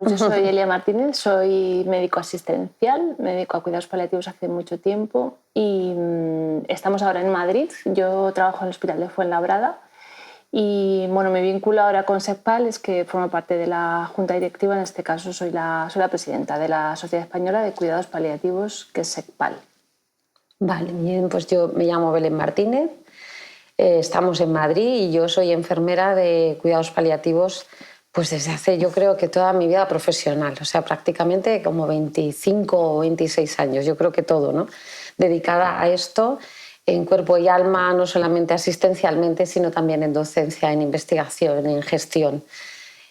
Yo soy Elia Martínez, soy médico asistencial, me dedico a cuidados paliativos hace mucho tiempo y estamos ahora en Madrid. Yo trabajo en el Hospital de Fuenlabrada y bueno, mi vínculo ahora con SECPAL es que formo parte de la Junta Directiva, en este caso soy la presidenta de la Sociedad Española de Cuidados Paliativos, que es SECPAL. Vale, bien, pues yo me llamo Belén Martínez, estamos en Madrid y yo soy enfermera de cuidados paliativos pues desde hace yo creo que toda mi vida profesional, o sea, prácticamente como 25 o 26 años, yo creo que todo, ¿no? Dedicada a esto en cuerpo y alma, no solamente asistencialmente, sino también en docencia, en investigación, en gestión.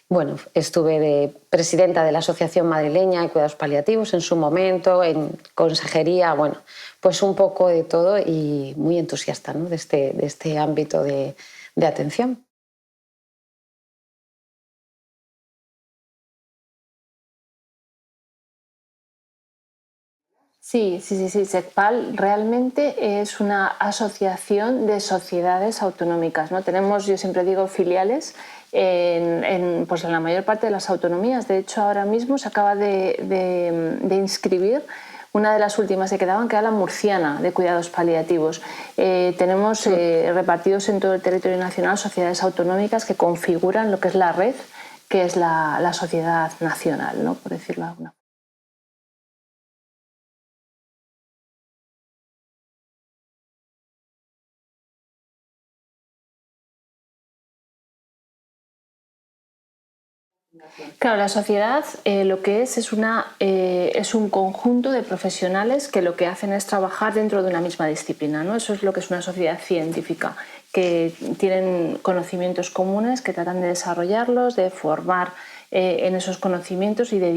Bueno, estuve de presidenta de la Asociación Madrileña de Cuidados Paliativos en su momento, en consejería, bueno, pues un poco de todo y muy entusiasta, ¿no? de este ámbito de atención. Sí, SECPAL realmente es una asociación de sociedades autonómicas, ¿no? Tenemos, yo siempre digo, filiales pues en la mayor parte de las autonomías. De hecho, ahora mismo se acaba de inscribir una de las últimas que quedaban, que era la murciana, de cuidados paliativos. Tenemos repartidos en todo el territorio nacional sociedades autonómicas que configuran lo que es la red, que es la sociedad nacional, ¿no? Por decirlo de alguna forma. Claro, la sociedad lo que es un conjunto de profesionales que lo que hacen es trabajar dentro de una misma disciplina, ¿no? Eso es lo que es una sociedad científica, que tienen conocimientos comunes, que tratan de desarrollarlos, de formar en esos conocimientos y de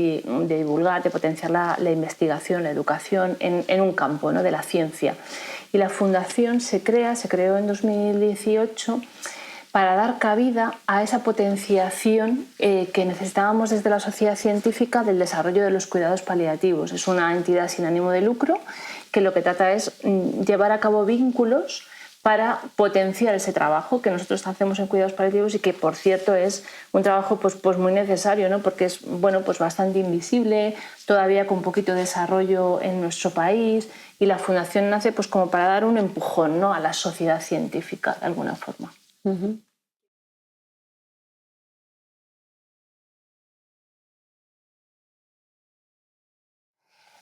divulgar, de potenciar la investigación, la educación en un campo, ¿no? de la ciencia. Y la fundación se creó en 2018 para dar cabida a esa potenciación que necesitábamos desde la sociedad científica del desarrollo de los cuidados paliativos. Es una entidad sin ánimo de lucro que lo que trata es llevar a cabo vínculos para potenciar ese trabajo que nosotros hacemos en cuidados paliativos y que, por cierto, es un trabajo pues muy necesario, ¿no? Porque es pues bastante invisible, todavía con poquito desarrollo en nuestro país, y la Fundación nace pues como para dar un empujón, ¿no? a la sociedad científica, de alguna forma. Uh-huh.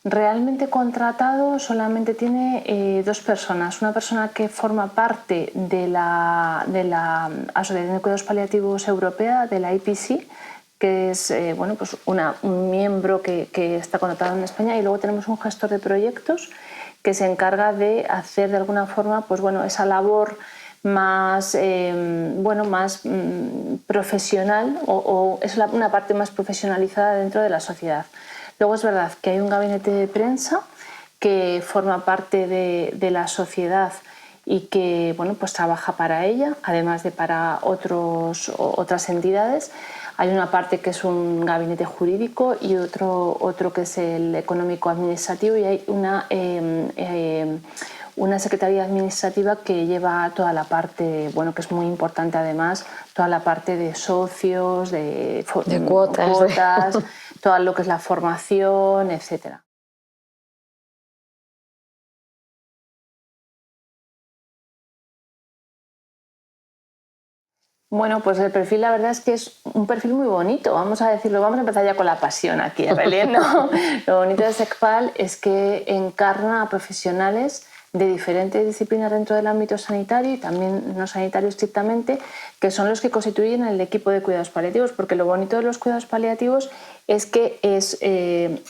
Realmente contratado solamente tiene dos personas. Una persona que forma parte de la Asociación de Cuidados Paliativos Europea, de la IPC, que es pues un miembro que está contratado en España, y luego tenemos un gestor de proyectos que se encarga de hacer de alguna forma esa labor más, más profesional o es una parte más profesionalizada dentro de la sociedad. Luego es verdad que hay un gabinete de prensa que forma parte de la sociedad y que pues trabaja para ella, además de para otras entidades. Hay una parte que es un gabinete jurídico y otro que es el económico-administrativo, y hay una secretaría administrativa que lleva toda la parte, que es muy importante además, toda la parte de socios, de cuotas, todo lo que es la formación, etcétera. Bueno, pues el perfil, la verdad es que es un perfil muy bonito, vamos a decirlo, vamos a empezar ya con la pasión aquí, Belén, ¿no? Lo bonito de SECPAL es que encarna a profesionales de diferentes disciplinas dentro del ámbito sanitario y también no sanitario estrictamente, que son los que constituyen el equipo de cuidados paliativos, porque lo bonito de los cuidados paliativos es que es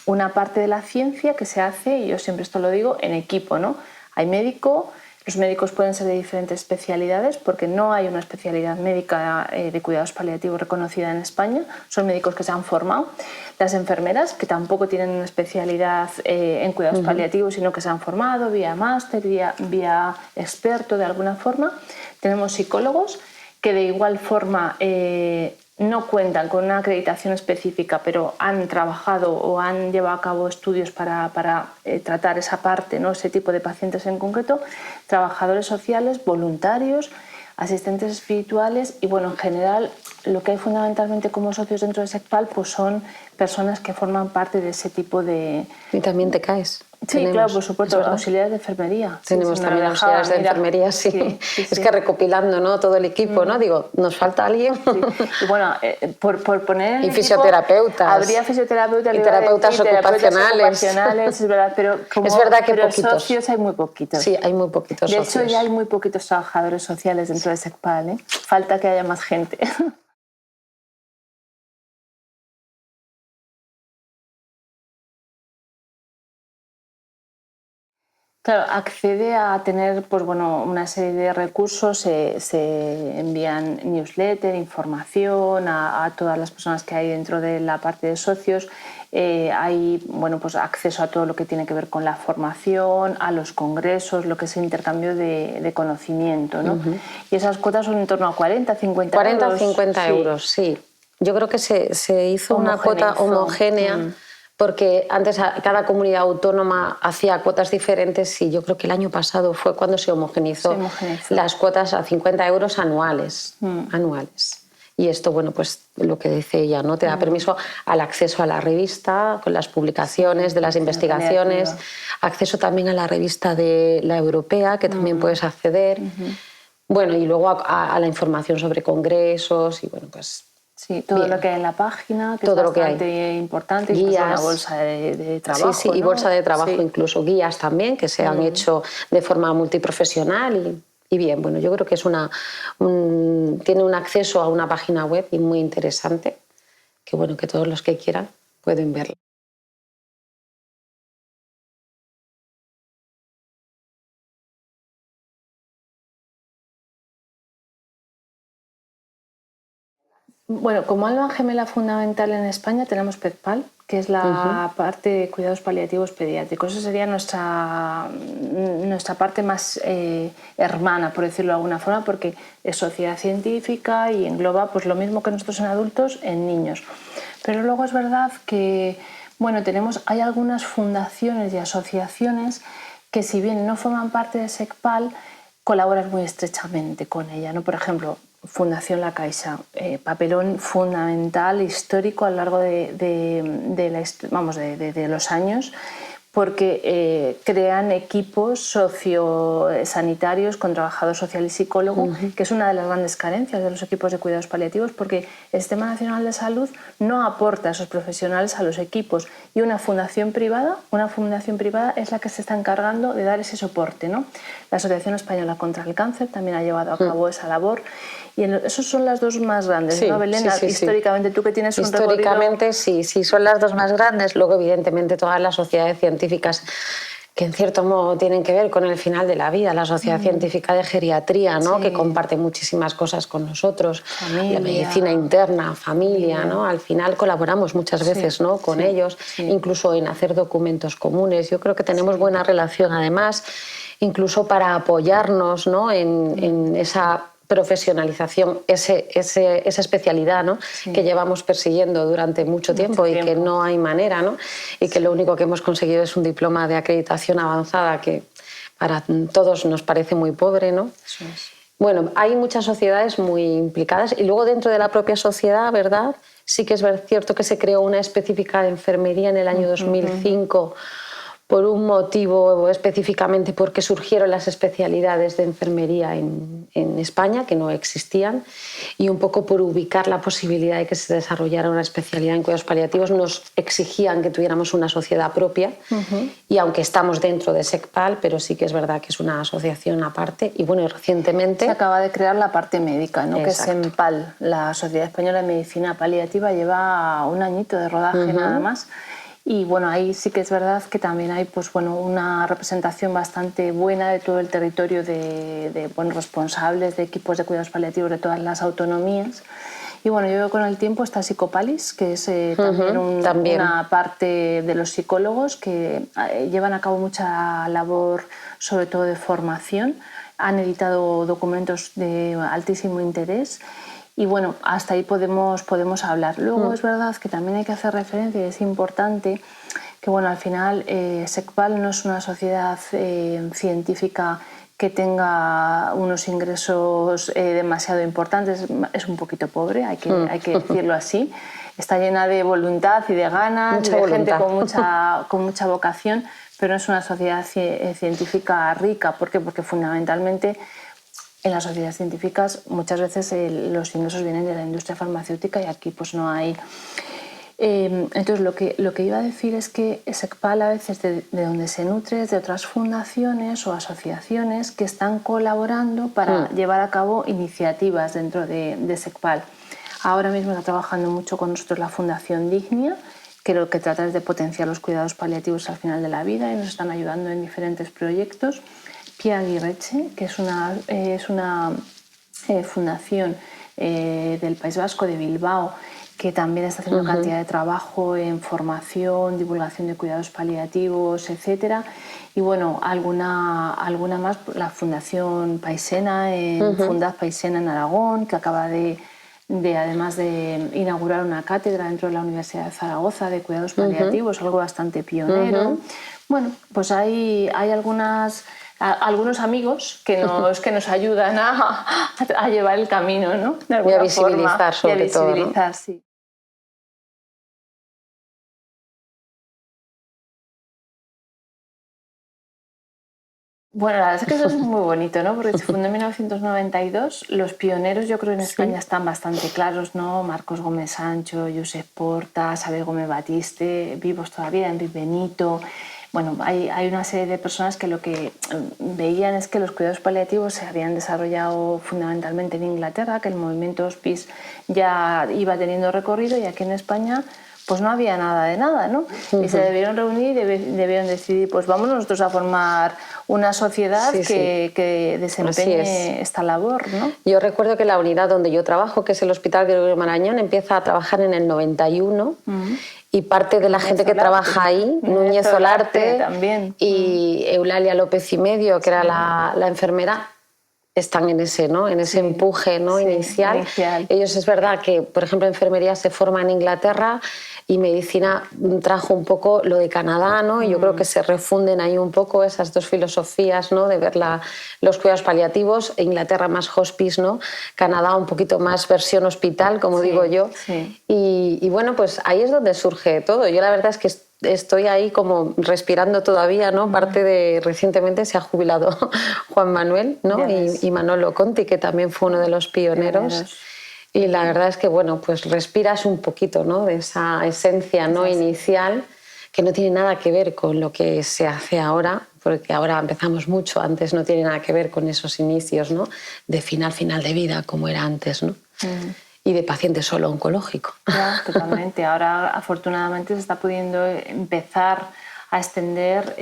una parte de la ciencia que se hace, y yo siempre esto lo digo, en equipo, ¿no? Hay médico. Los médicos pueden ser de diferentes especialidades porque no hay una especialidad médica de cuidados paliativos reconocida en España, son médicos que se han formado. Las enfermeras, que tampoco tienen una especialidad en cuidados paliativos, sino que se han formado vía máster, vía experto de alguna forma. Tenemos psicólogos que de igual forma no cuentan con una acreditación específica, pero han trabajado o han llevado a cabo estudios para tratar esa parte, ¿no? Ese tipo de pacientes en concreto. Trabajadores sociales, voluntarios, asistentes espirituales y en general lo que hay fundamentalmente como socios dentro de SECPAL pues son personas que forman parte de ese tipo de... Y también te caes. Sí, claro, por supuesto, auxiliares de enfermería. Tenemos también auxiliares de enfermería, sí. Es que recopilando, ¿no?, todo el equipo, ¿no? Digo, ¿nos falta alguien? Sí. Y bueno, por poner y fisioterapeutas. Habría fisioterapeutas y terapeutas ocupacionales. Es verdad, pero es verdad que pero poquitos. Socios hay muy poquitos. Sí, hay muy poquitos de socios. De hecho, ya hay muy poquitos trabajadores sociales dentro de SECPAL, ¿eh? Falta que haya más gente. Claro, accede a tener pues, bueno, una serie de recursos, se envían newsletter, información a todas las personas que hay dentro de la parte de socios. Hay bueno, pues, acceso a todo lo que tiene que ver con la formación, a los congresos, lo que es el intercambio de conocimiento, ¿no? Y esas cuotas son en torno a 40, 50 euros. 40 o 50 euros, sí. Yo creo que se hizo una cuota homogénea. Porque antes cada comunidad autónoma hacía cuotas diferentes y yo creo que el año pasado fue cuando se homogeneizó las cuotas a 50 euros anuales. Y esto, bueno, pues lo que dice ella, ¿no? Te da permiso al acceso a la revista, con las publicaciones de las investigaciones, acceso también a la revista de la europea, que también puedes acceder. Bueno, y luego a la información sobre congresos y, bueno, pues... Sí, todo bien. Lo que hay en la página, que todo es bastante lo que hay. Importante, guías, una bolsa de trabajo. Sí, ¿no? Y bolsa de trabajo, incluso guías también, que se han hecho de forma multiprofesional y bien, bueno, yo creo que es tiene un acceso a una página web y muy interesante, que bueno, que todos los que quieran pueden verla. Bueno, como alma gemela fundamental en España tenemos PEDPAL, que es la parte de cuidados paliativos pediátricos. Esa sería nuestra parte más hermana, por decirlo de alguna forma, porque es sociedad científica y engloba pues, lo mismo que nosotros en adultos, en niños. Pero luego es verdad que bueno, hay algunas fundaciones y asociaciones que, si bien no forman parte de SECPAL, colaboran muy estrechamente con ella, ¿no? Por ejemplo, Fundación La Caixa, papelón fundamental, histórico a lo largo de los años, porque crean equipos sociosanitarios con trabajador social y psicólogo, que es una de las grandes carencias de los equipos de cuidados paliativos, porque el Sistema Nacional de Salud no aporta a esos profesionales a los equipos, y una fundación privada es la que se está encargando de dar ese soporte, ¿no? La Asociación Española contra el Cáncer también ha llevado a cabo esa labor, y esas son las dos más grandes, ¿no, Belén? Históricamente, tú que tienes un recorrido... Históricamente sí, son las dos más grandes. Luego, evidentemente, todas las sociedades científicas que en cierto modo tienen que ver con el final de la vida, la Sociedad Científica de Geriatría, ¿no? Que comparte muchísimas cosas con nosotros, la medicina interna, familia, ¿no? Al final colaboramos muchas veces, ¿no? Con ellos, incluso en hacer documentos comunes. Yo creo que tenemos buena relación, además, incluso para apoyarnos, ¿no? en esa profesionalización, esa especialidad, ¿no? Que llevamos persiguiendo durante mucho tiempo y que no hay manera, ¿no? Y que lo único que hemos conseguido es un diploma de acreditación avanzada que para todos nos parece muy pobre, ¿no? Eso es. Bueno, hay muchas sociedades muy implicadas y luego dentro de la propia sociedad, ¿verdad? Sí que es cierto que se creó una específica de enfermería en el año 2005 por un motivo, específicamente porque surgieron las especialidades de enfermería en España, que no existían, y un poco por ubicar la posibilidad de que se desarrollara una especialidad en cuidados paliativos. Nos exigían que tuviéramos una sociedad propia, y aunque estamos dentro de SECPAL, pero sí que es verdad que es una asociación aparte, y bueno, recientemente... Se acaba de crear la parte médica, ¿no? Que es SEMPAL, la Sociedad Española de Medicina Paliativa, lleva un añito de rodaje nada más. Y bueno, ahí sí que es verdad que también hay pues, bueno, una representación bastante buena de todo el territorio de responsables de equipos de cuidados paliativos de todas las autonomías. Y bueno, yo veo con el tiempo está Psicopalis, que es también una parte de los psicólogos que llevan a cabo mucha labor, sobre todo de formación. Han editado documentos de altísimo interés. Y bueno, hasta ahí podemos hablar. Luego es verdad que también hay que hacer referencia, y es importante, que bueno, al final SECPAL no es una sociedad científica que tenga unos ingresos demasiado importantes. Es un poquito pobre, hay que decirlo así. Está llena de voluntad y de ganas, mucha de voluntad. gente con mucha vocación, pero no es una sociedad científica rica. ¿Por qué? Porque fundamentalmente en las sociedades científicas muchas veces los ingresos vienen de la industria farmacéutica y aquí pues no hay. Entonces lo que iba a decir es que SECPAL a veces de donde se nutre es de otras fundaciones o asociaciones que están colaborando para llevar a cabo iniciativas dentro de SECPAL. Ahora mismo está trabajando mucho con nosotros la Fundación Dignia, que lo que trata es de potenciar los cuidados paliativos al final de la vida y nos están ayudando en diferentes proyectos. Pia Aguirreche, que es una fundación del País Vasco, de Bilbao, que también está haciendo cantidad de trabajo en formación, divulgación de cuidados paliativos, etc. Y bueno, alguna más, la Fundación Paisena, Fundad Paisena en Aragón, que acaba además de inaugurar una cátedra dentro de la Universidad de Zaragoza de cuidados paliativos, algo bastante pionero. Bueno, pues hay algunos amigos que nos ayudan a llevar el camino, ¿no? De alguna y a visibilizar, forma, sobre y a visibilizar, todo, ¿no? Sí. Bueno, la verdad es que eso es muy bonito, ¿no? Porque se fundó en 1992. Los pioneros, yo creo, en España están bastante claros, ¿no? Marcos Gómez Sancho, Josep Porta, Sabel Gómez Batiste, vivos todavía, Enrique Benito. Bueno, hay una serie de personas que lo que veían es que los cuidados paliativos se habían desarrollado fundamentalmente en Inglaterra, que el movimiento hospice ya iba teniendo recorrido y aquí en España pues no había nada de nada, ¿no? Y se debieron reunir y debieron decidir, pues vamos nosotros a formar una sociedad que desempeñe esta labor, ¿no? Yo recuerdo que la unidad donde yo trabajo, que es el Hospital Gregorio Marañón, empieza a trabajar en el 91 y parte de la gente que trabaja ahí, Núñez Olarte también. Y Eulalia López y Medio, que era la enfermera, están en ese, ¿no? En ese empuje, ¿no? inicial. Ellos, es verdad que, por ejemplo, enfermería se forma en Inglaterra y medicina trajo un poco lo de Canadá, ¿no? Y yo creo que se refunden ahí un poco esas dos filosofías, ¿no? De ver los cuidados paliativos, Inglaterra más hospice, ¿no? Canadá un poquito más versión hospital, como digo yo. Y bueno, pues ahí es donde surge todo. Yo la verdad es que estoy ahí como respirando todavía, ¿no? Parte de recientemente se ha jubilado Juan Manuel, ¿no? Y Manolo Conti, que también fue uno de los pioneros. Y la verdad es que, bueno, pues respiras un poquito, ¿no? De esa esencia, ¿no? Inicial, que no tiene nada que ver con lo que se hace ahora, porque ahora empezamos mucho, antes no tiene nada que ver con esos inicios, ¿no? De final de vida, como era antes, ¿no? Y de paciente solo oncológico. Ya, totalmente. Ahora, afortunadamente, se está pudiendo empezar a extender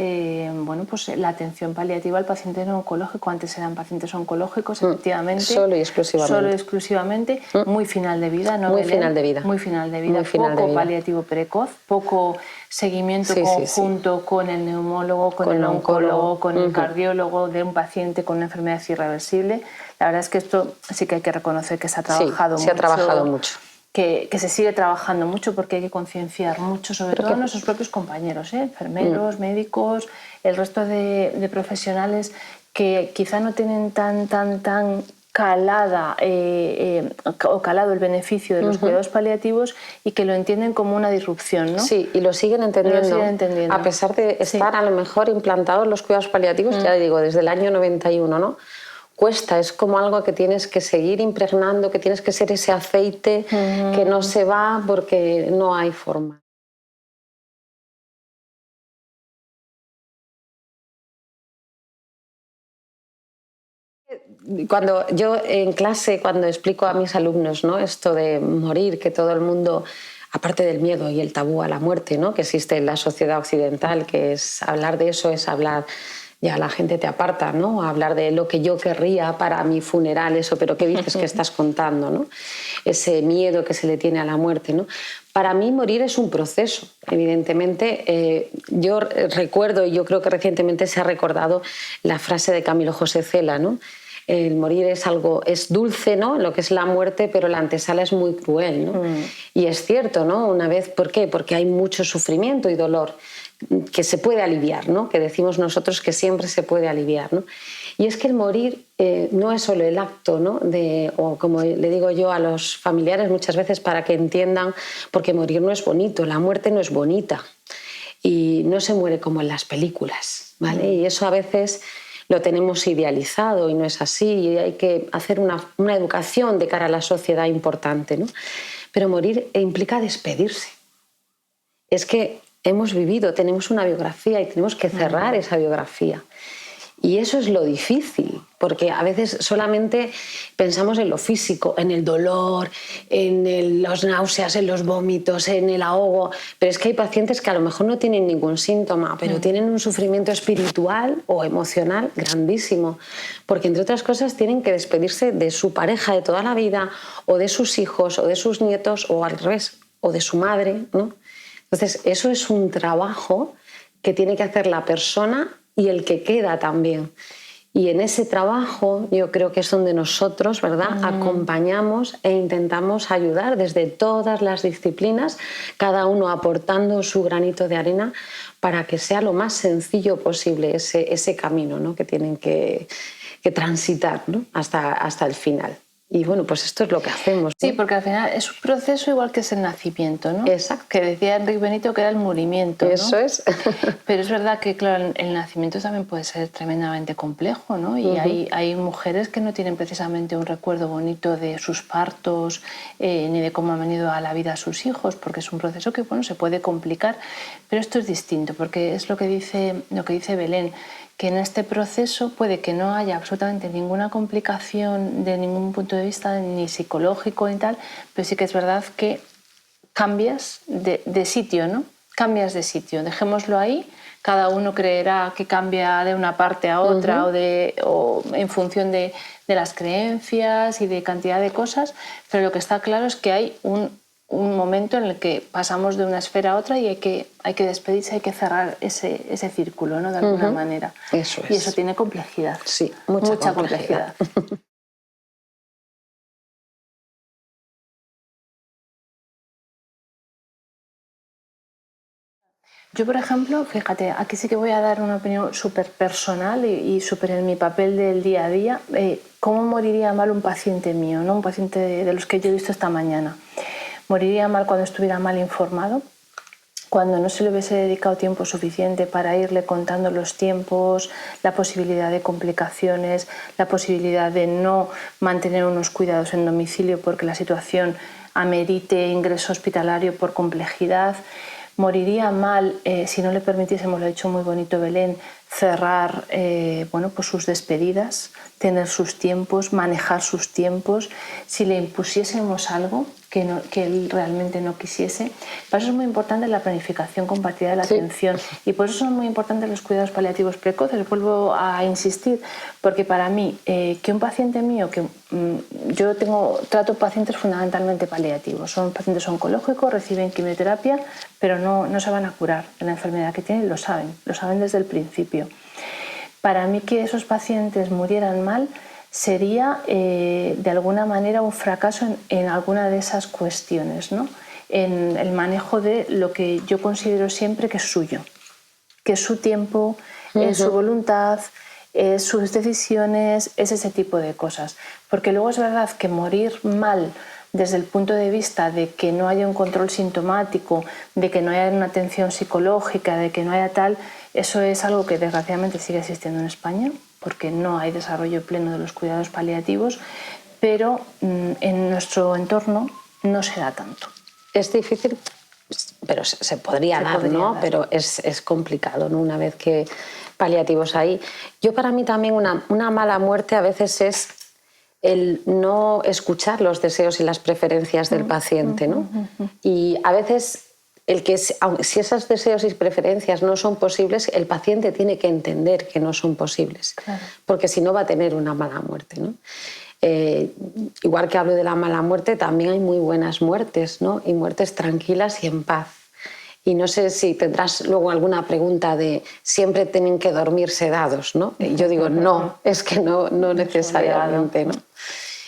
bueno, pues la atención paliativa al paciente no oncológico. Antes eran pacientes oncológicos, efectivamente. Solo y exclusivamente. Solo y exclusivamente. Muy final de vida, ¿no? Muy final de vida. Muy final de vida. Poco paliativo precoz, poco seguimiento conjunto con el neumólogo, con el oncólogo, con el cardiólogo de un paciente con una enfermedad irreversible. La verdad es que esto sí que hay que reconocer que se ha trabajado mucho. Se ha trabajado mucho. Que se sigue trabajando mucho porque hay que concienciar mucho, sobre todo a nuestros propios compañeros, enfermeros, médicos, el resto de profesionales que quizá no tienen tan calado el beneficio de los cuidados paliativos y que lo entienden como una disrupción, ¿no? Sí, y lo siguen entendiendo. A pesar de estar a lo mejor implantados los cuidados paliativos, ya digo, desde el año 91, ¿no? Cuesta, es como algo que tienes que seguir impregnando, que tienes que ser ese aceite que no se va porque no hay forma. Cuando yo en clase, cuando explico a mis alumnos, ¿no? Esto de morir, que todo el mundo, aparte del miedo y el tabú a la muerte, ¿no? Que existe en la sociedad occidental, que es hablar de eso, es hablar, ya la gente te aparta, ¿no? Hablar de lo que yo querría para mi funeral, eso, pero ¿qué dices que estás contando, ¿no? Ese miedo que se le tiene a la muerte, ¿no? Para mí morir es un proceso, evidentemente. Yo recuerdo, y yo creo que recientemente se ha recordado la frase de Camilo José Cela, ¿no? El morir es algo, es dulce, ¿no? Lo que es la muerte, pero la antesala es muy cruel, ¿no? Y es cierto, ¿no? Una vez, ¿por qué? Porque hay mucho sufrimiento y dolor que se puede aliviar, ¿no? Que decimos nosotros que siempre se puede aliviar, ¿no? Y es que el morir no es solo el acto, ¿no? O como le digo yo a los familiares muchas veces para que entiendan, porque morir no es bonito, la muerte no es bonita y no se muere como en las películas, ¿vale? Y eso a veces lo tenemos idealizado y no es así, y hay que hacer una educación de cara a la sociedad importante, ¿no? Pero morir implica despedirse. Es que hemos vivido, tenemos una biografía y tenemos que cerrar esa biografía. Y eso es lo difícil, porque a veces solamente pensamos en lo físico, en el dolor, en las náuseas, en los vómitos, en el ahogo, pero es que hay pacientes que a lo mejor no tienen ningún síntoma, pero tienen un sufrimiento espiritual o emocional grandísimo, porque entre otras cosas tienen que despedirse de su pareja de toda la vida, o de sus hijos, o de sus nietos, o al revés, o de su madre, ¿no? Entonces, eso es un trabajo que tiene que hacer la persona y el que queda también. Y en ese trabajo yo creo que es donde nosotros, ¿verdad?, acompañamos e intentamos ayudar desde todas las disciplinas, cada uno aportando su granito de arena para que sea lo más sencillo posible ese camino, ¿no?, que tienen que transitar, ¿no?, hasta el final. Y bueno, pues esto es lo que hacemos, ¿no? Sí, porque al final es un proceso igual que es el nacimiento, ¿no? Exacto. Que decía Enrique Benito que era el murimiento, ¿no? Eso es. Pero es verdad que, claro, el nacimiento también puede ser tremendamente complejo, ¿no? Y hay mujeres que no tienen precisamente un recuerdo bonito de sus partos, ni de cómo han venido a la vida sus hijos, porque es un proceso que, bueno, se puede complicar. Pero esto es distinto, porque es lo que dice Belén, que en este proceso puede que no haya absolutamente ninguna complicación de ningún punto de vista, ni psicológico ni tal, pero sí que es verdad que cambias de sitio, ¿no? Cambias de sitio, dejémoslo ahí, cada uno creerá que cambia de una parte a otra o en función de las creencias y de cantidad de cosas, pero lo que está claro es que hay un momento en el que pasamos de una esfera a otra y hay que despedirse, hay que cerrar ese círculo, ¿no?, de alguna manera. Eso es. Y eso tiene complejidad. Sí, mucha complejidad. Yo, por ejemplo, fíjate, aquí sí que voy a dar una opinión súper personal y súper en mi papel del día a día. ¿Cómo moriría mal un paciente mío, ¿no?, un paciente de los que yo he visto esta mañana? Moriría mal cuando estuviera mal informado, cuando no se le hubiese dedicado tiempo suficiente para irle contando los tiempos, la posibilidad de complicaciones, la posibilidad de no mantener unos cuidados en domicilio porque la situación amerite ingreso hospitalario por complejidad. Moriría mal si no le permitiésemos, lo ha dicho muy bonito Belén, cerrar pues sus despedidas, tener sus tiempos, manejar sus tiempos. Si le impusiésemos algo que él realmente no quisiese. Por eso es muy importante la planificación compartida de la atención y por eso son muy importantes los cuidados paliativos precoces. Vuelvo a insistir, porque para mí, que un paciente mío, yo trato pacientes fundamentalmente paliativos, son pacientes oncológicos, reciben quimioterapia, pero no se van a curar de la enfermedad que tienen, lo saben desde el principio. Para mí que esos pacientes murieran mal sería de alguna manera un fracaso en alguna de esas cuestiones, ¿no?, en el manejo de lo que yo considero siempre que es suyo, que es su tiempo, es su voluntad, es sus decisiones, es ese tipo de cosas. Porque luego es verdad que morir mal desde el punto de vista de que no haya un control sintomático, de que no haya una atención psicológica, de que no haya tal, eso es algo que desgraciadamente sigue existiendo en España, porque no hay desarrollo pleno de los cuidados paliativos, pero en nuestro entorno no se da tanto. Es difícil, pero se podría dar, ¿no? Pero es complicado, ¿no?, una vez que paliativos ahí. Para mí también una mala muerte a veces es el no escuchar los deseos y las preferencias del paciente, ¿no? Y a veces si esos deseos y preferencias no son posibles, el paciente tiene que entender que no son posibles, claro, porque si no va a tener una mala muerte, ¿no? Igual que hablo de la mala muerte, también hay muy buenas muertes, ¿no?, y muertes tranquilas y en paz. Y no sé si tendrás luego alguna pregunta de siempre tienen que dormir sedados, ¿no? Yo digo, no, es que no necesariamente, ¿no?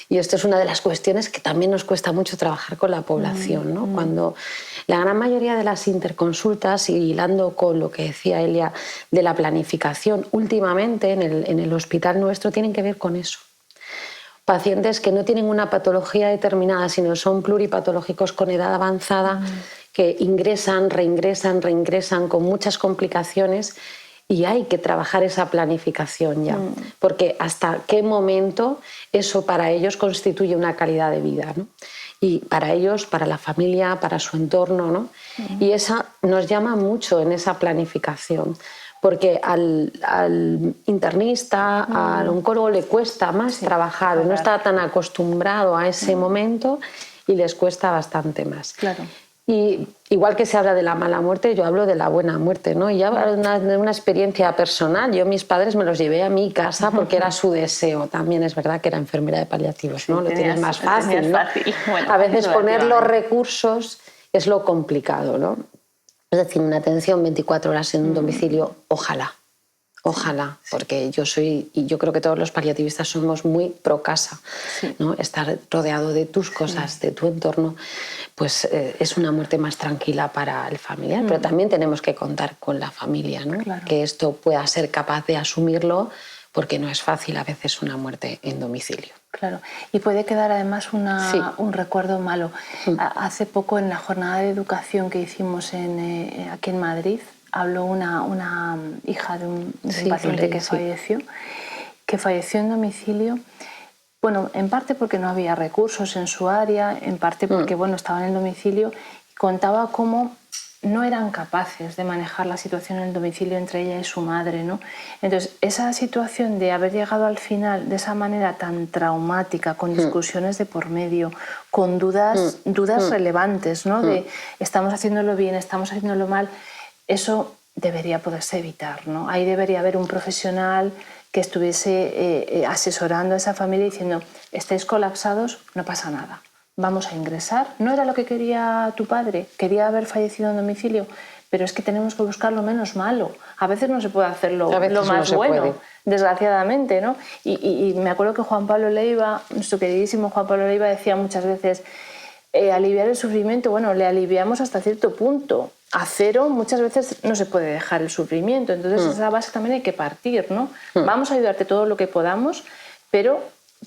Y esto es una de las cuestiones que también nos cuesta mucho trabajar con la población, ¿no? Cuando la gran mayoría de las interconsultas, y hilando con lo que decía Elia de la planificación, últimamente en el hospital nuestro tienen que ver con eso. Pacientes que no tienen una patología determinada, sino son pluripatológicos con edad avanzada, que ingresan, reingresan con muchas complicaciones, y hay que trabajar esa planificación ya, porque hasta qué momento eso para ellos constituye una calidad de vida, ¿no? Y para ellos, para la familia, para su entorno, ¿no? Y esa nos llama mucho en esa planificación, porque al internista, al oncólogo le cuesta más trabajar, no está tan acostumbrado a ese momento y les cuesta bastante más. Claro. Y igual que se habla de la mala muerte, yo hablo de la buena muerte, ¿no? Y ya de una experiencia personal. Yo mis padres me los llevé a mi casa porque era su deseo. También es verdad que era enfermera de paliativos, ¿no? Lo tienes más fácil, ¿no? Bueno, a veces poner los recursos es lo complicado, ¿no? Es decir, una atención 24 horas en un domicilio, ojalá. Ojalá, porque yo creo que todos los paliativistas somos muy pro casa, ¿no? Estar rodeado de tus cosas, de tu entorno, pues es una muerte más tranquila para el familiar, pero también tenemos que contar con la familia, ¿no? Claro. Que esto pueda ser capaz de asumirlo, porque no es fácil a veces una muerte en domicilio. Claro, y puede quedar además un recuerdo malo. Hace poco, en la jornada de educación que hicimos aquí en Madrid, habló una hija de un paciente que falleció en domicilio. Bueno, en parte porque no había recursos en su área, en parte porque estaba en el domicilio, y contaba cómo no eran capaces de manejar la situación en el domicilio entre ella y su madre, ¿no? Entonces, esa situación de haber llegado al final de esa manera tan traumática, con discusiones de por medio, con dudas relevantes, ¿no? De estamos haciéndolo bien, estamos haciéndolo mal, eso debería poderse evitar, ¿no? Ahí debería haber un profesional que estuviese asesorando a esa familia diciendo: estáis colapsados, no pasa nada, vamos a ingresar. No era lo que quería tu padre, quería haber fallecido en domicilio, pero es que tenemos que buscar lo menos malo. A veces no se puede hacer lo más bueno, desgraciadamente, ¿no? Y me acuerdo que Juan Pablo Leiva, nuestro queridísimo Juan Pablo Leiva, decía muchas veces: aliviar el sufrimiento, bueno, le aliviamos hasta cierto punto. A cero muchas veces no se puede dejar el sufrimiento, entonces esa base también hay que partir, ¿no? Vamos a ayudarte todo lo que podamos, pero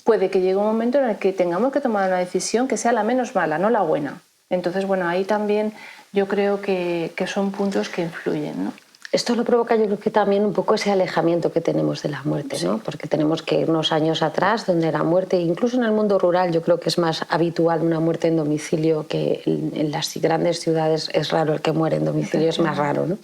puede que llegue un momento en el que tengamos que tomar una decisión que sea la menos mala, no la buena. Entonces, ahí también yo creo que son puntos que influyen, ¿no? Esto lo provoca, yo creo que también un poco ese alejamiento que tenemos de la muerte, ¿no? Porque tenemos que irnos años atrás, donde la muerte, incluso en el mundo rural, yo creo que es más habitual una muerte en domicilio, que en las grandes ciudades es raro el que muere en domicilio, es más raro, ¿no?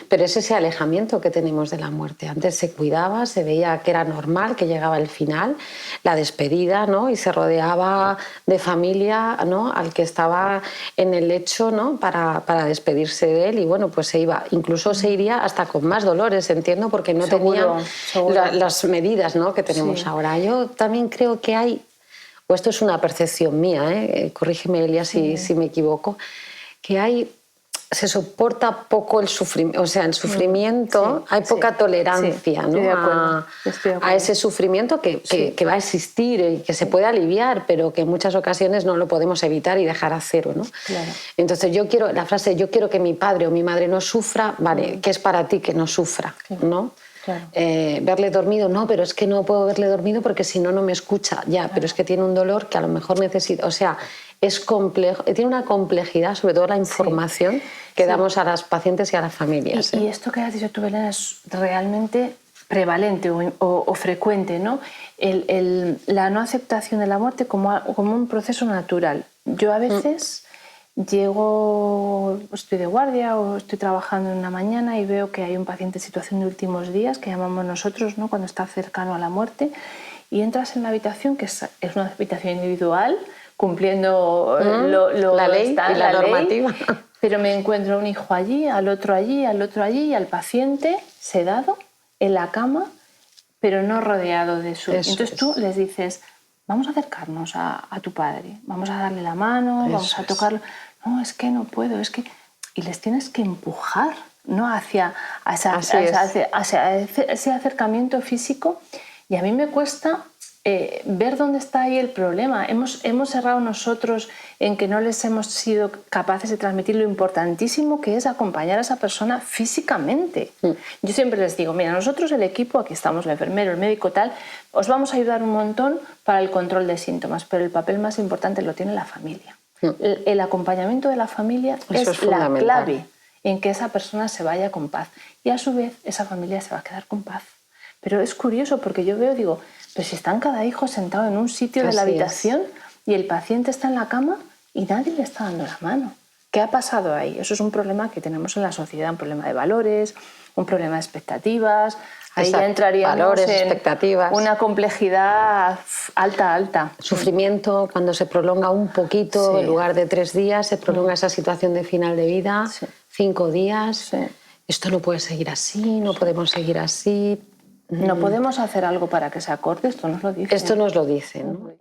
Pero es ese alejamiento que tenemos de la muerte. Antes se cuidaba, se veía que era normal, que llegaba el final, la despedida, ¿no? Y se rodeaba de familia, ¿no? Al que estaba en el lecho, ¿no? Para despedirse de él, y pues se iba, incluso se iría hasta con más dolores, entiendo, porque no tenían las medidas, ¿no? Que tenemos ahora. Yo también creo que hay, o esto es una percepción mía, corrígeme, Elia, si me equivoco, que se soporta poco el sufrimiento, o sea, el sufrimiento, hay poca tolerancia, ¿no? A ese sufrimiento que va a existir y que se puede aliviar, pero que en muchas ocasiones no lo podemos evitar y dejar a cero, ¿no? Claro. Entonces yo quiero que mi padre o mi madre no sufra, vale, ¿qué es para ti que no sufra? ¿No? Claro. Verle dormido, no, pero es que no puedo verle dormido porque si no, no me escucha, ya, pero es que tiene un dolor que a lo mejor necesita, o sea, es complejo, tiene una complejidad, sobre todo la información que damos a las pacientes y a las familias. Y esto que has dicho tú, Belén, es realmente prevalente o frecuente, ¿no? La no aceptación de la muerte como un proceso natural. Yo a veces estoy de guardia o estoy trabajando en una mañana y veo que hay un paciente en situación de últimos días, que llamamos nosotros, ¿no? Cuando está cercano a la muerte, y entras en la habitación, que es una habitación individual, cumpliendo la ley y la normativa. Pero me encuentro a un hijo allí, al otro allí, al otro allí, y al paciente sedado en la cama, pero no rodeado de su... Entonces tú les dices: vamos a acercarnos a tu padre, vamos a darle la mano, vamos a tocarlo. No, es que no puedo, es que... Y les tienes que empujar, ¿no? hacia ese acercamiento físico. Y a mí me cuesta ver dónde está ahí el problema. Hemos errado nosotros en que no les hemos sido capaces de transmitir lo importantísimo que es acompañar a esa persona físicamente. Yo siempre les digo, mira, nosotros el equipo, aquí estamos el enfermero, el médico, tal, os vamos a ayudar un montón para el control de síntomas, pero el papel más importante lo tiene la familia. El acompañamiento de la familia es la clave en que esa persona se vaya con paz y a su vez esa familia se va a quedar con paz. Pero es curioso porque yo veo, digo, pero si están cada hijo sentado en un sitio de la habitación y el paciente está en la cama y nadie le está dando la mano. ¿Qué ha pasado ahí? Eso es un problema que tenemos en la sociedad, un problema de valores, un problema de expectativas. Ahí ya entraríamos valores, en expectativas. Una complejidad alta. Sufrimiento, cuando se prolonga un poquito, en lugar de 3 días, se prolonga esa situación de final de vida, 5 días. Esto no puede seguir así, no podemos seguir así. No podemos hacer algo para que se acorde, esto nos lo dice. Esto nos lo dice, ¿no?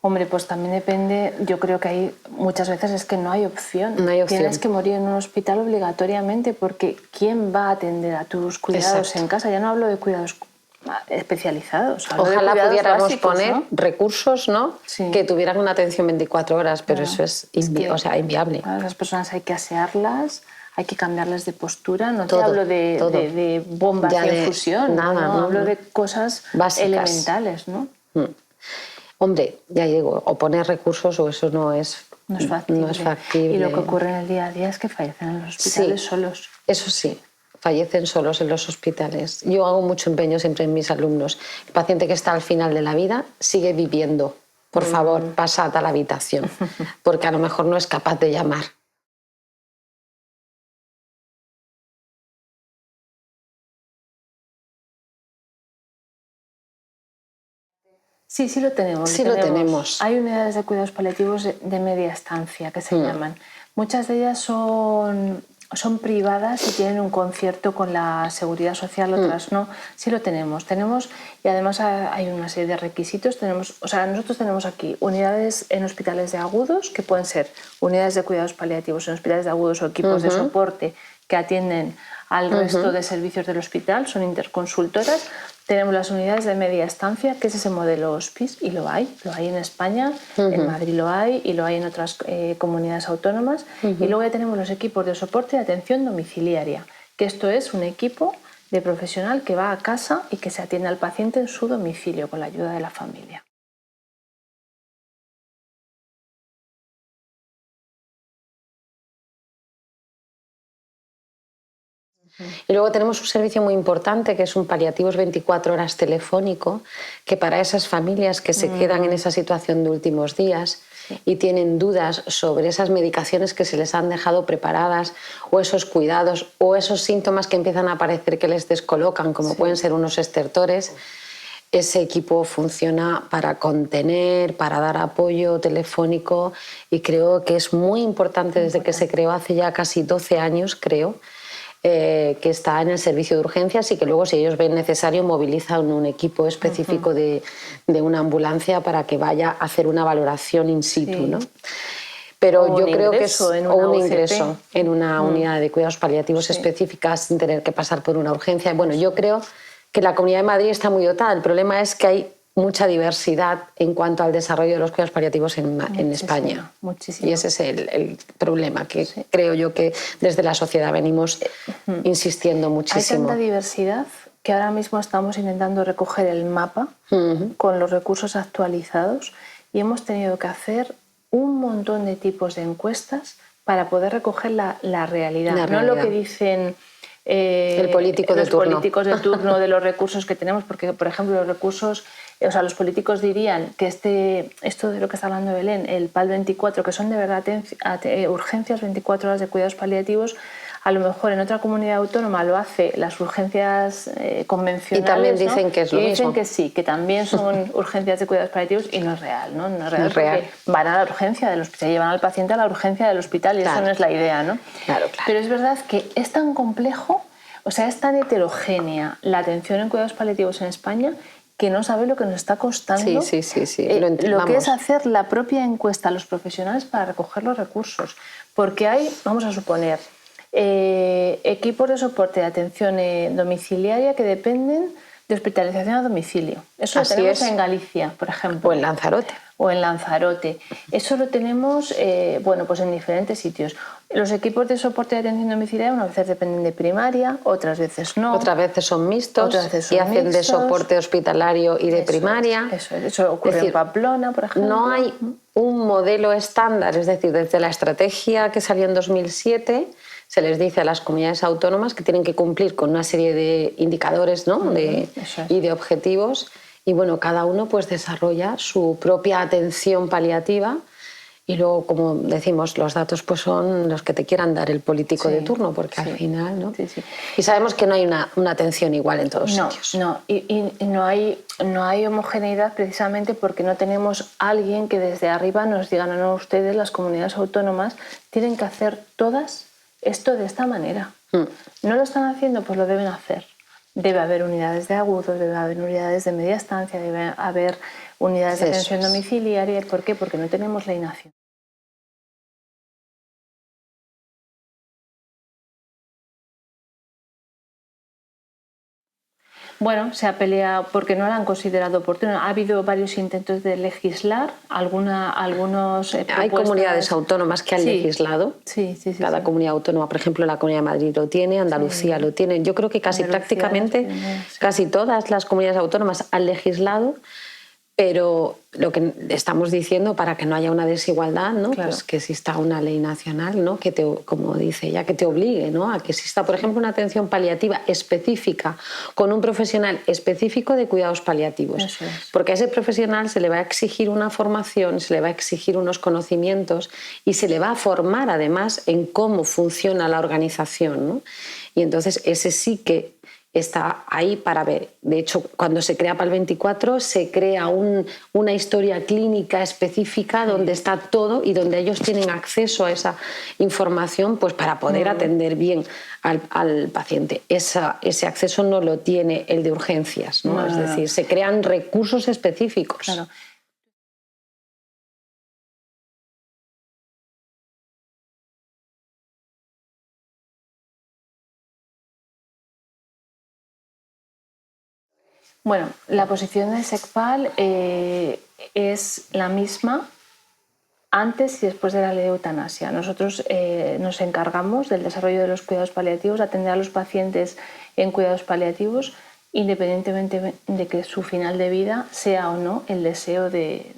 Hombre, pues también depende, yo creo que hay muchas veces es que no hay opción. No hay opción. Tienes que morir en un hospital obligatoriamente porque ¿quién va a atender a tus cuidados en casa? Ya no hablo de cuidados especializados. Ojalá pudiéramos básicos, poner recursos, ¿no? Sí. Que tuvieran una atención 24 horas, pero eso es inviable. A las personas hay que asearlas, hay que cambiarles de postura. No Todo, te hablo de bombas de infusión, nada, no, hablo de cosas básicas, elementales, ¿no? Hombre, ya digo, o poner recursos o eso no es factible. Y lo que ocurre en el día a día es que fallecen en los hospitales solos. Eso sí, fallecen solos en los hospitales. Yo hago mucho empeño siempre en mis alumnos. El paciente que está al final de la vida sigue viviendo. Por favor, pasad a la habitación, porque a lo mejor no es capaz de llamar. Sí, sí lo tenemos. Sí lo tenemos. Hay unidades de cuidados paliativos de media estancia, que se llaman. Muchas de ellas son privadas y tienen un concierto con la Seguridad Social, otras no. Sí lo tenemos. Y además hay una serie de requisitos. Nosotros tenemos aquí unidades en hospitales de agudos, que pueden ser unidades de cuidados paliativos en hospitales de agudos o equipos de soporte que atienden al resto de servicios del hospital, son interconsultoras. Tenemos las unidades de media estancia, que es ese modelo hospice, y lo hay en España, en Madrid lo hay y lo hay en otras comunidades autónomas. Y luego ya tenemos los equipos de soporte y atención domiciliaria, que esto es un equipo de profesional que va a casa y que se atiende al paciente en su domicilio con la ayuda de la familia. Y luego tenemos un servicio muy importante que es un paliativos 24 horas telefónico, que para esas familias que se quedan en esa situación de últimos días y tienen dudas sobre esas medicaciones que se les han dejado preparadas o esos cuidados o esos síntomas que empiezan a aparecer que les descolocan, como pueden ser unos estertores, ese equipo funciona para contener, para dar apoyo telefónico y creo que es muy importante desde que se creó hace ya casi 12 años, creo, que está en el servicio de urgencias y que luego, si ellos ven necesario, movilizan un equipo específico de una ambulancia para que vaya a hacer una valoración in situ, ¿no? Pero yo creo que es un ingreso en una unidad de cuidados paliativos específica sin tener que pasar por una urgencia. Bueno, yo creo que la Comunidad de Madrid está muy dotada. El problema es que hay mucha diversidad en cuanto al desarrollo de los cuidados paliativos en España. Muchísimo. Y ese es el problema que creo yo que desde la sociedad venimos insistiendo muchísimo. Hay tanta diversidad que ahora mismo estamos intentando recoger el mapa con los recursos actualizados y hemos tenido que hacer un montón de tipos de encuestas para poder recoger la realidad. No lo que dicen los políticos de turno de los recursos que tenemos, porque, por ejemplo, los recursos, los políticos dirían que esto de lo que está hablando Belén, el PAL 24, que son de verdad urgencias 24 horas de cuidados paliativos, a lo mejor en otra comunidad autónoma lo hace las urgencias convencionales. Y también dicen que es lo mismo. Dicen que sí, que también son urgencias de cuidados paliativos y no es real, ¿no? No es real porque van a la urgencia del hospital, llevan al paciente a la urgencia del hospital y eso no es la idea, ¿no? Claro. Pero es verdad que es tan complejo, es tan heterogénea la atención en cuidados paliativos en España que no sabe lo que nos está costando Sí. lo que es hacer la propia encuesta a los profesionales para recoger los recursos. Porque hay, vamos a suponer, equipos de soporte de atención domiciliaria que dependen de hospitalización a domicilio. Eso lo tenemos en Galicia, por ejemplo. O en Lanzarote. O en Lanzarote. Eso lo tenemos pues en diferentes sitios. Los equipos de soporte de atención domiciliaria unas veces dependen de primaria, otras veces no. Otras veces son mixtos, otras veces son hacen mixtos. De soporte hospitalario y de primaria. Eso ocurre en Pamplona, por ejemplo. No hay un modelo estándar, es decir, desde la estrategia que salió en 2007 se les dice a las comunidades autónomas que tienen que cumplir con una serie de indicadores, ¿no? Y de objetivos. Y bueno, cada uno pues desarrolla su propia atención paliativa y luego, como decimos, los datos pues son los que te quieran dar el político de turno, porque al final, ¿no? Y sabemos que no hay una atención igual en todos sitios. Y no hay homogeneidad precisamente porque no tenemos alguien que desde arriba nos diga, no, ustedes, las comunidades autónomas, tienen que hacer todas esto de esta manera. ¿No lo están haciendo? Pues lo deben hacer. Debe haber unidades de agudos, debe haber unidades de media estancia, debe haber unidades de atención domiciliaria. ¿Por qué? Porque no tenemos la inacción. Bueno, se ha peleado porque no la han considerado oportuno. Ha habido varios intentos de legislar, algunos Hay comunidades autónomas que han legislado. Cada comunidad autónoma, por ejemplo, la Comunidad de Madrid lo tiene, Andalucía lo tiene. Yo creo que prácticamente casi todas las comunidades autónomas han legislado, pero lo que estamos diciendo para que no haya una desigualdad, ¿no? Pues que exista una ley nacional, ¿no? Que como dice ella, que te obligue, ¿no? A que exista, por ejemplo, una atención paliativa específica con un profesional específico de cuidados paliativos. Porque a ese profesional se le va a exigir una formación, se le va a exigir unos conocimientos y se le va a formar además en cómo funciona la organización, ¿no? Y entonces ese sí que está ahí para ver. De hecho, cuando se crea PAL 24, se crea una historia clínica específica donde está todo y donde ellos tienen acceso a esa información pues, para poder atender bien al paciente. Ese acceso no lo tiene el de urgencias, ¿no? Es decir, se crean recursos específicos. Claro. Bueno, la posición de SECPAL es la misma antes y después de la ley de eutanasia. Nosotros nos encargamos del desarrollo de los cuidados paliativos, de atender a los pacientes en cuidados paliativos, independientemente de que su final de vida sea o no el deseo de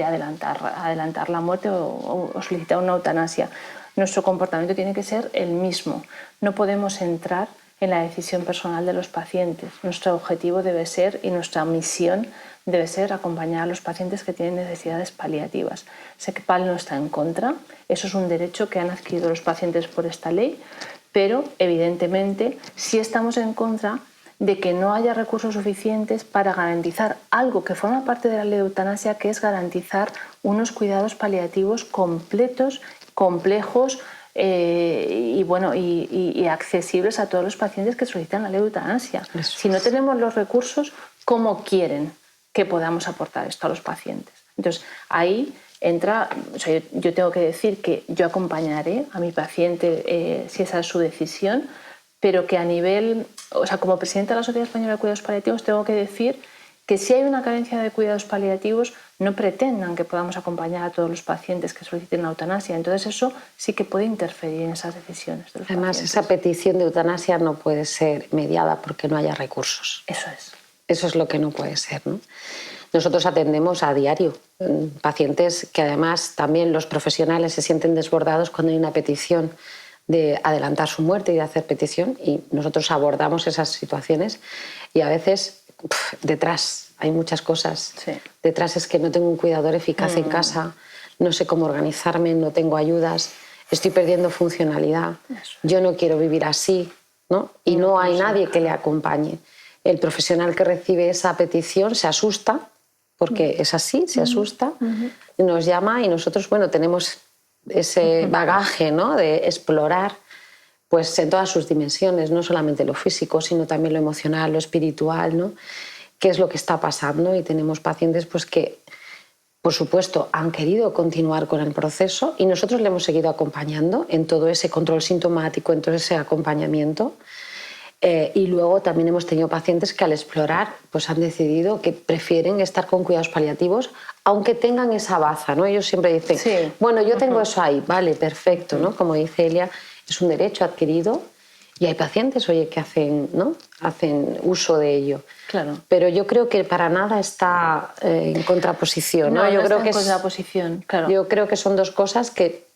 adelantar la muerte o solicitar una eutanasia. Nuestro comportamiento tiene que ser el mismo. No podemos entrar en la decisión personal de los pacientes. Nuestro objetivo debe ser y nuestra misión debe ser acompañar a los pacientes que tienen necesidades paliativas. SECPAL no está en contra, eso es un derecho que han adquirido los pacientes por esta ley, pero evidentemente sí estamos en contra de que no haya recursos suficientes para garantizar algo que forma parte de la ley de eutanasia, que es garantizar unos cuidados paliativos completos, complejos, y accesibles a todos los pacientes que solicitan la ley de eutanasia. Si no tenemos los recursos, ¿cómo quieren que podamos aportar esto a los pacientes? Entonces, ahí entra, yo tengo que decir que yo acompañaré a mi paciente si esa es su decisión, pero que a nivel, como presidenta de la Sociedad Española de Cuidados Paliativos, tengo que decir que si hay una carencia de cuidados paliativos, no pretendan que podamos acompañar a todos los pacientes que soliciten la eutanasia. Entonces eso sí que puede interferir en esas decisiones de los Además, pacientes. Esa petición de eutanasia no puede ser mediada porque no haya recursos. Eso es. Eso es lo que no puede ser, ¿no? Nosotros atendemos a diario pacientes que además también los profesionales se sienten desbordados cuando hay una petición de adelantar su muerte y de hacer petición, y nosotros abordamos esas situaciones y a veces detrás hay muchas cosas. Detrás es que no tengo un cuidador eficaz en casa, no sé cómo organizarme, no tengo ayudas, estoy perdiendo funcionalidad, yo no quiero vivir así, ¿no? Y no hay nadie que le acompañe. El profesional que recibe esa petición se asusta, porque es así, se asusta, y nos llama y nosotros, tenemos ese bagaje, ¿no? De explorar pues en todas sus dimensiones, no solamente lo físico, sino también lo emocional, lo espiritual, ¿no? qué es lo que está pasando, y tenemos pacientes pues que, por supuesto, han querido continuar con el proceso y nosotros le hemos seguido acompañando en todo ese control sintomático, en todo ese acompañamiento. Y luego también hemos tenido pacientes que al explorar pues han decidido que prefieren estar con cuidados paliativos aunque tengan esa baza, ¿no? Ellos siempre dicen, Sí. bueno, yo tengo eso ahí, vale, perfecto, ¿no? Como dice Elia, es un derecho adquirido y hay pacientes, oye, que hacen, ¿no? Hacen uso de ello. Claro. Pero yo creo que para nada está en contraposición, ¿no? Yo no creo está que en contraposición, claro. Yo creo que son dos cosas que,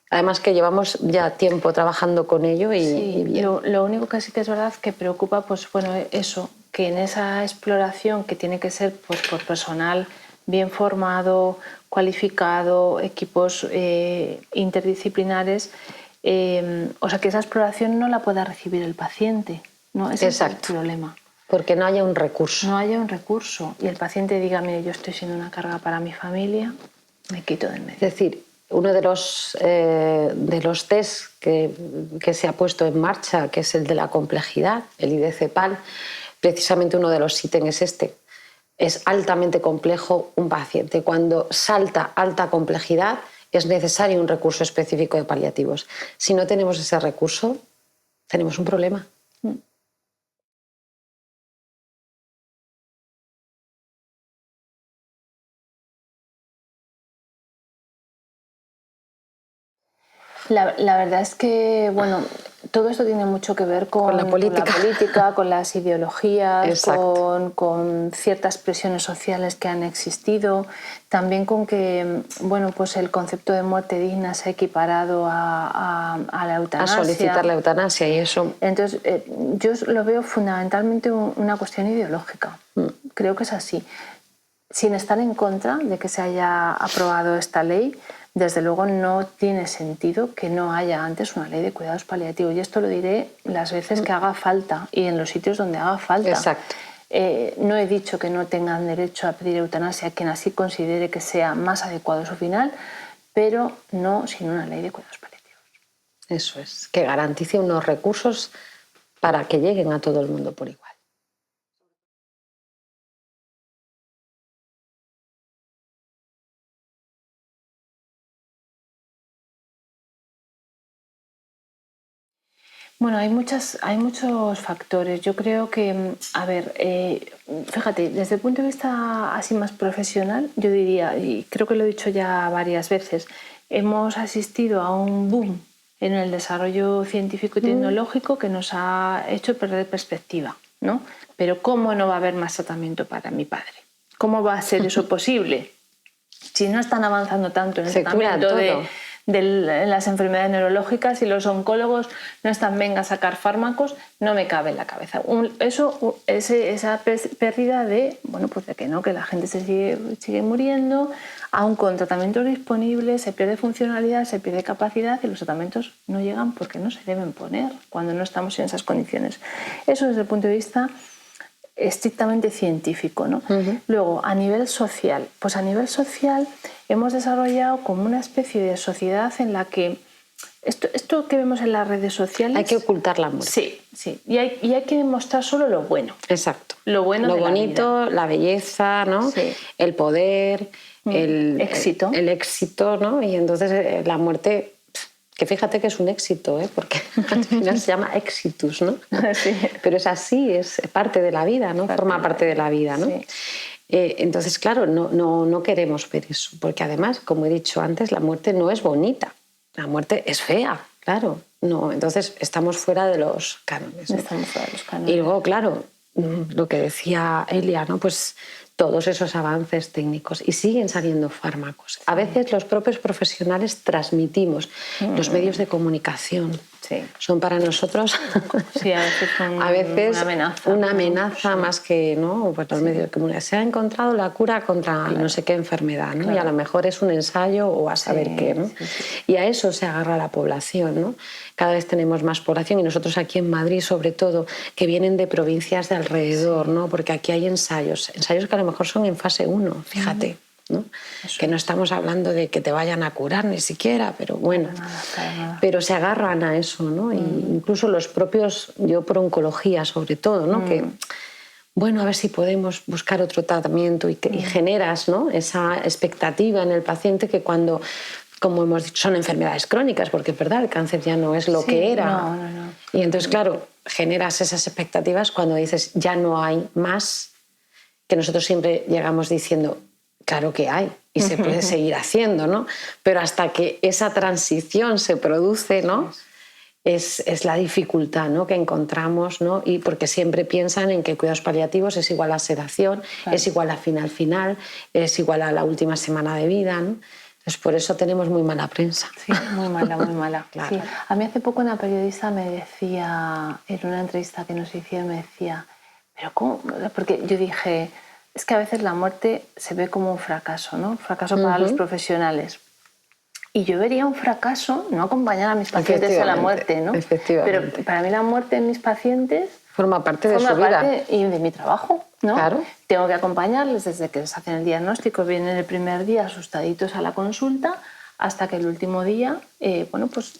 además, que llevamos ya tiempo trabajando con ello y, Sí, y bien. lo único que sí que es verdad que preocupa, pues bueno, eso, que en esa exploración que tiene que ser pues, por personal bien formado, cualificado, equipos interdisciplinares, o sea, que esa exploración no la pueda recibir el paciente, ¿no? Ese Exacto. es el problema. Porque no haya un recurso. No haya un recurso y el paciente diga, mire, yo estoy siendo una carga para mi familia, me quito del medio. Es decir, uno de los test que se ha puesto en marcha, que es el de la complejidad, el IDCPAL, precisamente uno de los ítems es este. Es altamente complejo un paciente. Cuando salta alta complejidad, es necesario un recurso específico de paliativos. Si no tenemos ese recurso, tenemos un problema. La verdad es que, bueno, todo esto tiene mucho que ver con la política. Con las ideologías, Exacto. con ciertas presiones sociales que han existido, también con que, bueno, pues el concepto de muerte digna se ha equiparado a la eutanasia. A solicitar la eutanasia y eso. Entonces, yo lo veo fundamentalmente una cuestión ideológica. Creo que es así. Sin estar en contra de que se haya aprobado esta ley, desde luego no tiene sentido que no haya antes una ley de cuidados paliativos. Y esto lo diré las veces que haga falta y en los sitios donde haga falta. Exacto. No he dicho que no tengan derecho a pedir eutanasia quien así considere que sea más adecuado su final, pero no sin una ley de cuidados paliativos. Eso es, que garantice unos recursos para que lleguen a todo el mundo por igual. Bueno, hay muchos factores. Yo creo que, a ver, fíjate, desde el punto de vista así más profesional, yo diría, y creo que lo he dicho ya varias veces, hemos asistido a un boom en el desarrollo científico y tecnológico que nos ha hecho perder perspectiva, ¿no? Pero ¿cómo no va a haber más tratamiento para mi padre? ¿Cómo va a ser eso posible? Si no están avanzando tanto en el tratamiento de las enfermedades neurológicas y los oncólogos no están, venga a sacar fármacos, no me cabe en la cabeza. Esa pérdida de, bueno, pues de que no, que la gente se sigue muriendo, aun con tratamientos disponibles, se pierde funcionalidad, se pierde capacidad y los tratamientos no llegan porque no se deben poner cuando no estamos en esas condiciones. Eso desde el punto de vista estrictamente científico, ¿no? Luego, a nivel social, pues a nivel social hemos desarrollado como una especie de sociedad en la que esto que vemos en las redes sociales... Hay que ocultar la muerte. Sí, sí. Y hay que mostrar solo lo bueno. Exacto. Lo bueno de bonito, la vida. la belleza, ¿no? Sí. El poder, el éxito. El éxito, ¿no? Y entonces la muerte... Que fíjate que es un éxito, porque al final se llama exitus, ¿no? Sí. Pero es así, es parte de la vida, ¿no? Forma parte de la vida, ¿no? Sí. Entonces, claro, no queremos ver eso, porque además, como he dicho antes, la muerte no es bonita, la muerte es fea, claro. No, entonces estamos fuera de los cánones, ¿no? Estamos fuera de los cánones. Y luego, claro, lo que decía Elia, ¿no? Pues todos esos avances técnicos y siguen saliendo fármacos. A veces los propios profesionales transmitimos, los medios de comunicación son para nosotros sí, a veces una amenaza más que, ¿no? Pues los medios de comunicación. Se ha encontrado la cura contra no sé qué enfermedad, ¿no? Y a lo mejor es un ensayo o a saber qué, ¿no? Y a eso se agarra la población, ¿no? Cada vez tenemos más población y nosotros aquí en Madrid, sobre todo, que vienen de provincias de alrededor, ¿no? Porque aquí hay ensayos que a lo mejor son en fase 1, fíjate, ¿no? Que no estamos hablando de que te vayan a curar ni siquiera, pero bueno, nada. Pero se agarran a eso, ¿no? Y incluso los propios, yo por oncología sobre todo, ¿no? Que bueno, a ver si podemos buscar otro tratamiento y generas, ¿no?, esa expectativa en el paciente que cuando, como hemos dicho, son enfermedades crónicas, porque es verdad, el cáncer ya no es lo que era. No. Y entonces, claro, generas esas expectativas cuando dices ya no hay más, que nosotros siempre llegamos diciendo, claro que hay y se puede seguir haciendo, ¿no? Pero hasta que esa transición se produce, ¿no?, es la dificultad, ¿no?, que encontramos, ¿no? Y porque siempre piensan en que cuidados paliativos es igual a sedación, claro, es igual a final, es igual a la última semana de vida, ¿no? Entonces, por eso tenemos muy mala prensa. Sí, muy mala, muy mala. Claro. Sí. A mí hace poco una periodista me decía, en una entrevista que nos hicieron, me decía, ¿pero cómo? Porque yo dije, es que a veces la muerte se ve como un fracaso, ¿no? Un fracaso para los profesionales. Y yo vería un fracaso no acompañar a mis pacientes a la muerte, ¿no? Efectivamente. Pero para mí la muerte en mis pacientes forma parte de su vida y de mi trabajo, ¿no? Claro. Tengo que acompañarles desde que les hacen el diagnóstico, vienen el primer día asustaditos a la consulta, hasta que el último día, bueno, pues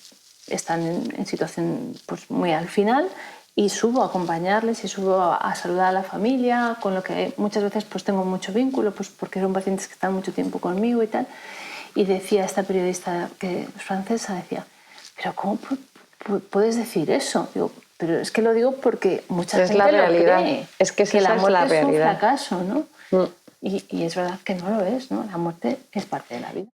están en situación pues muy al final, y subo a acompañarles y subo a saludar a la familia, con lo que muchas veces pues tengo mucho vínculo, pues porque son pacientes que están mucho tiempo conmigo y tal. Y decía esta periodista que es francesa, decía, ¿pero cómo puedes decir eso? Digo, pero es que lo digo porque mucha gente la realidad. Lo cree. Es que la muerte es la realidad. Es un fracaso, ¿no? Y es verdad que no lo es, ¿no? La muerte es parte de la vida.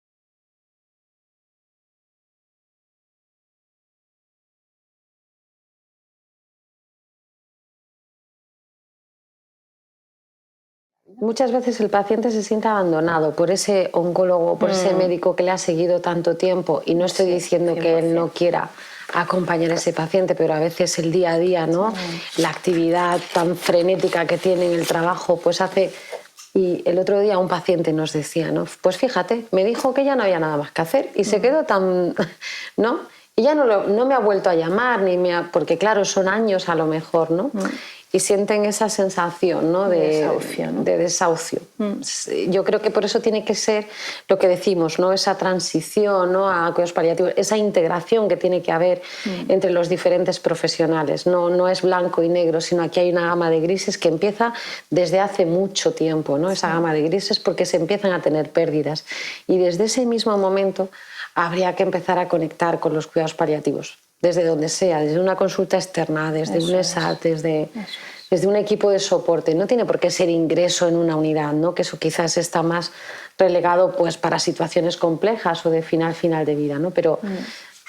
Muchas veces el paciente se siente abandonado por ese oncólogo, por ese médico que le ha seguido tanto tiempo, y no estoy diciendo 100%. Que él no quiera acompañar a ese paciente, pero a veces el día a día, ¿no? La actividad tan frenética que tiene en el trabajo, pues hace... Y el otro día un paciente nos decía, ¿no?, pues fíjate, me dijo que ya no había nada más que hacer y se quedó tan... ¿no? Y ya no me ha vuelto a llamar, porque claro, son años a lo mejor, ¿no? Y sienten esa sensación, ¿no?, de desahucio. Yo creo que por eso tiene que ser lo que decimos, ¿no?, esa transición, ¿no?, a cuidados paliativos, esa integración que tiene que haber entre los diferentes profesionales. No es blanco y negro, sino aquí hay una gama de grises que empieza desde hace mucho tiempo, ¿no? Esa gama de grises, porque se empiezan a tener pérdidas. Y desde ese mismo momento habría que empezar a conectar con los cuidados paliativos, desde donde sea, desde una consulta externa, desde un ESAT, desde un equipo de soporte. No tiene por qué ser ingreso en una unidad, ¿no?, que eso quizás está más relegado pues para situaciones complejas o de final de vida, ¿no? Pero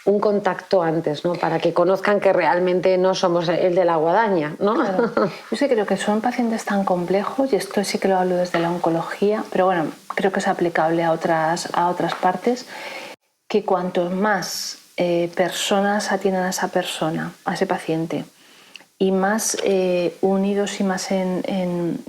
un contacto antes, ¿no?, para que conozcan que realmente no somos el de la guadaña, ¿no? Claro. Yo sí creo que son pacientes tan complejos, y esto sí que lo hablo desde la oncología, pero bueno, creo que es aplicable a otras partes, que cuanto más personas atiendan a esa persona, a ese paciente, y más unidos y más un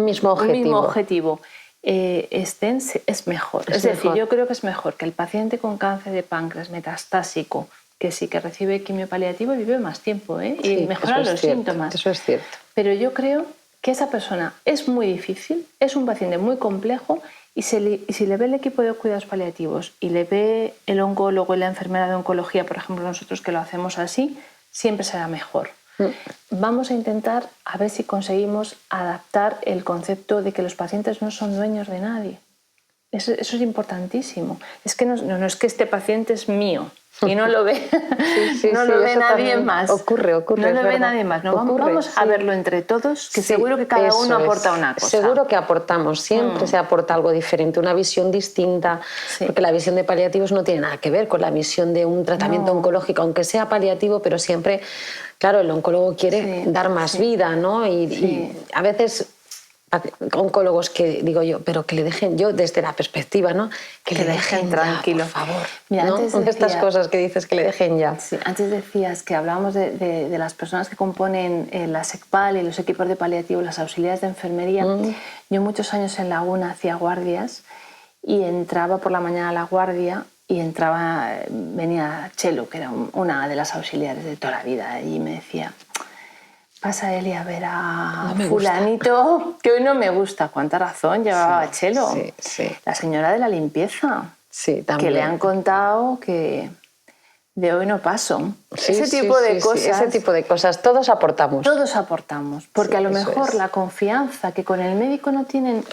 mismo objetivo estén, es mejor. Es decir, yo creo que es mejor que el paciente con cáncer de páncreas metastásico, que sí que recibe quimiopaliativo, vive más tiempo, y mejora los síntomas. Eso es cierto. Pero yo creo que esa persona es muy difícil, es un paciente muy complejo, y si le ve el equipo de cuidados paliativos y le ve el oncólogo y la enfermera de oncología, por ejemplo, nosotros que lo hacemos así, siempre será mejor. Vamos a intentar a ver si conseguimos adaptar el concepto de que los pacientes no son dueños de nadie. Eso es importantísimo. Es que no es que este paciente es mío y no lo ve, no lo ve nadie más. Ocurre. No lo ve nadie más. Vamos a verlo entre todos, que seguro que cada uno aporta una cosa. Seguro que aportamos, siempre se aporta algo diferente, una visión distinta, porque la visión de paliativos no tiene nada que ver con la visión de un tratamiento oncológico, aunque sea paliativo, pero siempre, claro, el oncólogo quiere dar más vida, ¿no? Y a veces... oncólogos que digo yo, pero que le dejen, yo desde la perspectiva, ¿no?, que le dejen tranquilo, por favor. Mira, ¿no? antes decía, estas cosas que dices, que le dejen ya. Sí, antes decías que hablábamos de las personas que componen la SECPAL y los equipos de paliativo, las auxiliares de enfermería. Yo muchos años en Laguna hacía guardias y entraba por la mañana a la guardia y venía Chelo, que era una de las auxiliares de toda la vida, y me decía: pasa Eli a ver a fulanito, que hoy no me gusta. ¿Cuánta razón llevaba Chelo? Sí. La señora de la limpieza, sí, también. que le han contado que de hoy no paso. Sí, ese tipo de cosas. Sí, ese tipo de cosas, todos aportamos. Todos aportamos, porque a lo mejor la confianza que con el médico no tienen,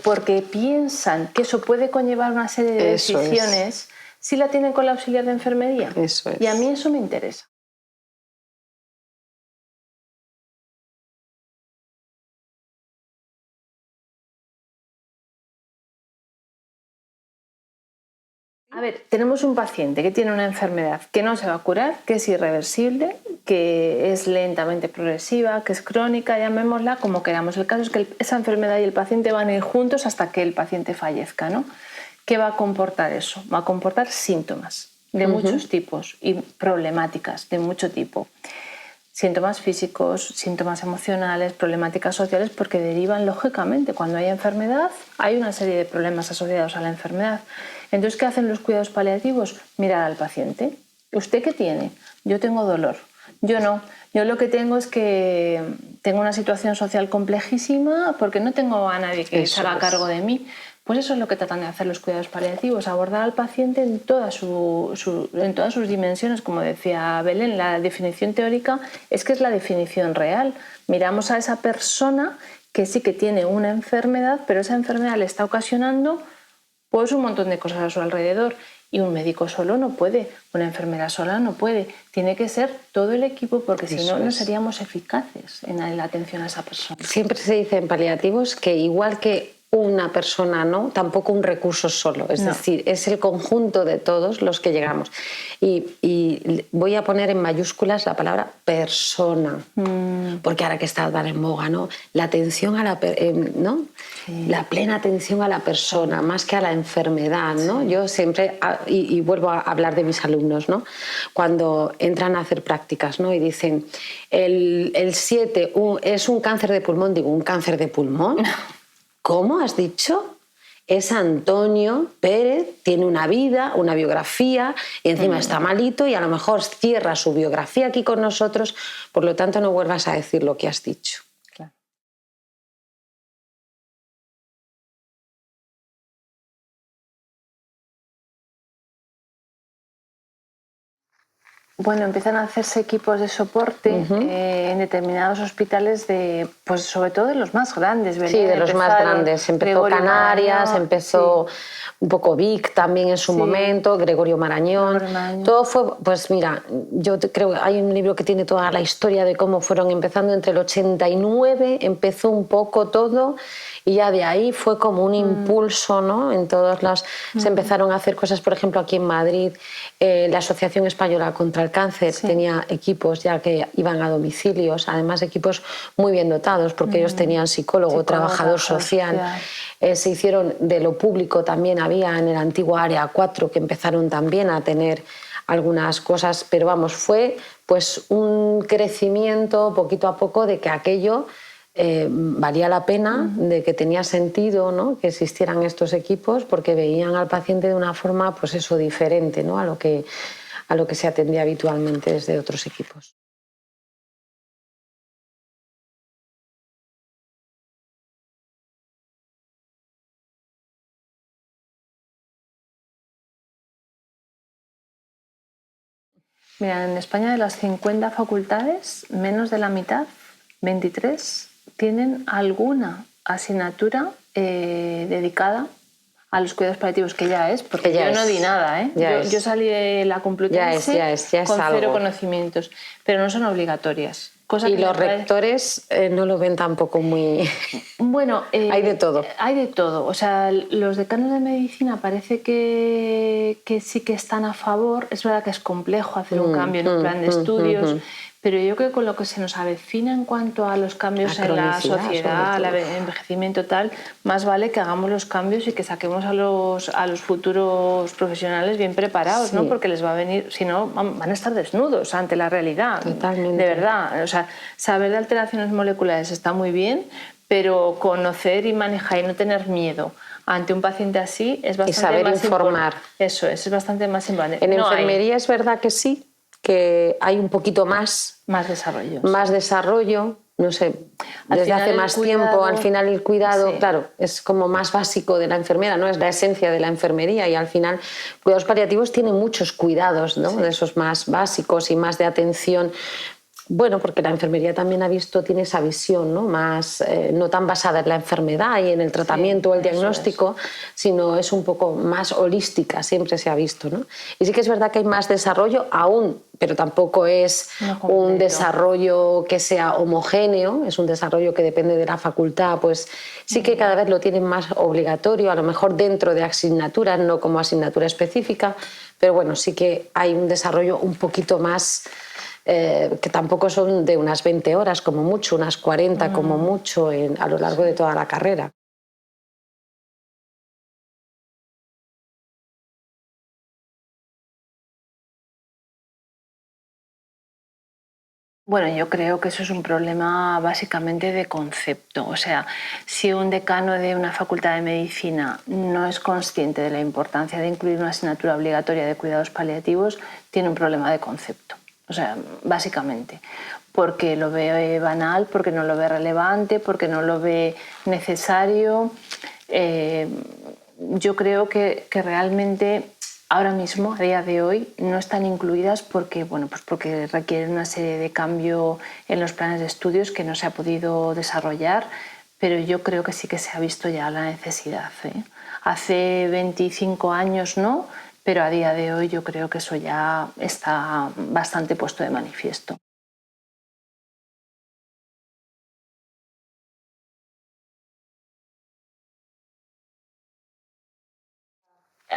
porque piensan que eso puede conllevar una serie de decisiones, sí la tienen con la auxiliar de enfermería. Eso es. Y a mí eso me interesa. A ver, tenemos un paciente que tiene una enfermedad que no se va a curar, que es irreversible, que es lentamente progresiva, que es crónica, llamémosla como queramos. El caso es que esa enfermedad y el paciente van a ir juntos hasta que el paciente fallezca, ¿no? ¿Qué va a comportar eso? Va a comportar síntomas de muchos tipos y problemáticas de mucho tipo. Síntomas físicos, síntomas emocionales, problemáticas sociales, porque derivan lógicamente. Cuando hay enfermedad, hay una serie de problemas asociados a la enfermedad. Entonces, ¿qué hacen los cuidados paliativos? Mirar al paciente. ¿Usted qué tiene? Yo tengo dolor. Yo no. Yo lo que tengo es que tengo una situación social complejísima porque no tengo a nadie que se haga cargo de mí. Pues eso es lo que tratan de hacer los cuidados paliativos, abordar al paciente en todas sus dimensiones. Como decía Belén, la definición teórica es la definición real. Miramos a esa persona que sí que tiene una enfermedad, pero esa enfermedad le está ocasionando pues un montón de cosas a su alrededor. Y un médico solo no puede, una enfermera sola no puede. Tiene que ser todo el equipo porque si no, no seríamos eficaces en la atención a esa persona. Siempre se dice en paliativos que igual que una persona, ¿no? Tampoco un recurso solo. Es decir, es el conjunto de todos los que llegamos. Y voy a poner en mayúsculas la palabra persona, porque ahora que está tan en boga, ¿no? La atención a la ¿no? Sí. La plena atención a la persona, más que a la enfermedad, ¿no? Sí. Yo siempre, y vuelvo a hablar de mis alumnos, ¿no? Cuando entran a hacer prácticas, ¿no? Y dicen, el 7 es un cáncer de pulmón, digo, ¿un cáncer de pulmón? ¿Cómo has dicho? Es Antonio Pérez, tiene una vida, una biografía, y encima está malito y a lo mejor cierra su biografía aquí con nosotros, por lo tanto no vuelvas a decir lo que has dicho. Claro. Bueno, empiezan a hacerse equipos de soporte en determinados hospitales, pues sobre todo de los más grandes, ¿verdad? Sí, de los más grandes. Empezó Gregorio Canarias, Marañón, empezó un poco Vic también en su momento, Gregorio Marañón. Todo fue, pues mira, yo creo que hay un libro que tiene toda la historia de cómo fueron empezando entre el 89, empezó un poco todo y ya de ahí fue como un impulso, ¿no? En todas las... Se empezaron a hacer cosas, por ejemplo, aquí en Madrid, la Asociación Española contra el Cáncer tenía equipos ya que iban a domicilios, además equipos muy bien dotados, porque ellos tenían psicólogo, trabajador social. Se hicieron de lo público, también había en el antiguo Área 4 que empezaron también a tener algunas cosas, pero vamos, fue pues un crecimiento poquito a poco de que aquello valía la pena, de que tenía sentido, ¿no? Que existieran estos equipos porque veían al paciente de una forma pues eso, diferente, ¿no? a lo que se atendía habitualmente desde otros equipos. Mira, en España de las 50 facultades, menos de la mitad, 23, tienen alguna asignatura dedicada a los cuidados paliativos, que ya es, porque yo no di nada, ¿eh? Yo salí de la Complutense con cero conocimientos, pero no son obligatorias. Y los rectores no lo ven tampoco muy... Bueno, hay de todo. Hay de todo. O sea, los decanos de medicina parece que sí que están a favor. Es verdad que es complejo hacer un cambio en un plan de estudios, pero yo creo que con lo que se nos avecina en cuanto a los cambios en la sociedad, al envejecimiento tal, más vale que hagamos los cambios y que saquemos a los futuros profesionales bien preparados, ¿no? Porque les va a venir, si no, van a estar desnudos ante la realidad. Totalmente. De verdad. O sea, saber de alteraciones moleculares está muy bien, pero conocer y manejar y no tener miedo ante un paciente así es bastante más importante. Y saber informar. Eso es bastante más importante. En enfermería es verdad que sí, que hay un poquito más desarrollo. Más desarrollo, no sé, Al desde final hace el más cuidado- tiempo, al final el cuidado, Sí. claro, es como más básico de la enfermera, ¿no? Es la esencia de la enfermería y al final cuidados paliativos tiene muchos cuidados, ¿no? Sí. De esos más básicos y más de atención. Bueno, porque la enfermería también tiene esa visión, ¿no? Más, no tan basada en la enfermedad y en el tratamiento o el eso diagnóstico, sino es un poco más holística, siempre se ha visto, ¿no? Y sí que es verdad que hay más desarrollo aún, pero tampoco es No un completo. desarrollo que sea homogéneo, es un desarrollo que depende de la facultad, pues sí que cada vez lo tienen más obligatorio, a lo mejor dentro de asignaturas, no como asignatura específica, pero bueno, sí que hay un desarrollo un poquito más, que tampoco son de unas 20 horas como mucho, unas 40 como mucho a lo largo de toda la carrera. Bueno, yo creo que eso es un problema básicamente de concepto. O sea, si un decano de una facultad de medicina no es consciente de la importancia de incluir una asignatura obligatoria de cuidados paliativos, tiene un problema de concepto. O sea, básicamente. Porque lo ve banal, porque no lo ve relevante, porque no lo ve necesario. Yo creo que realmente ahora mismo, a día de hoy, no están incluidas porque, bueno, pues porque requieren una serie de cambio en los planes de estudios que no se ha podido desarrollar, pero yo creo que sí que se ha visto ya la necesidad, ¿eh? Hace 25 años no, pero a día de hoy yo creo que eso ya está bastante puesto de manifiesto.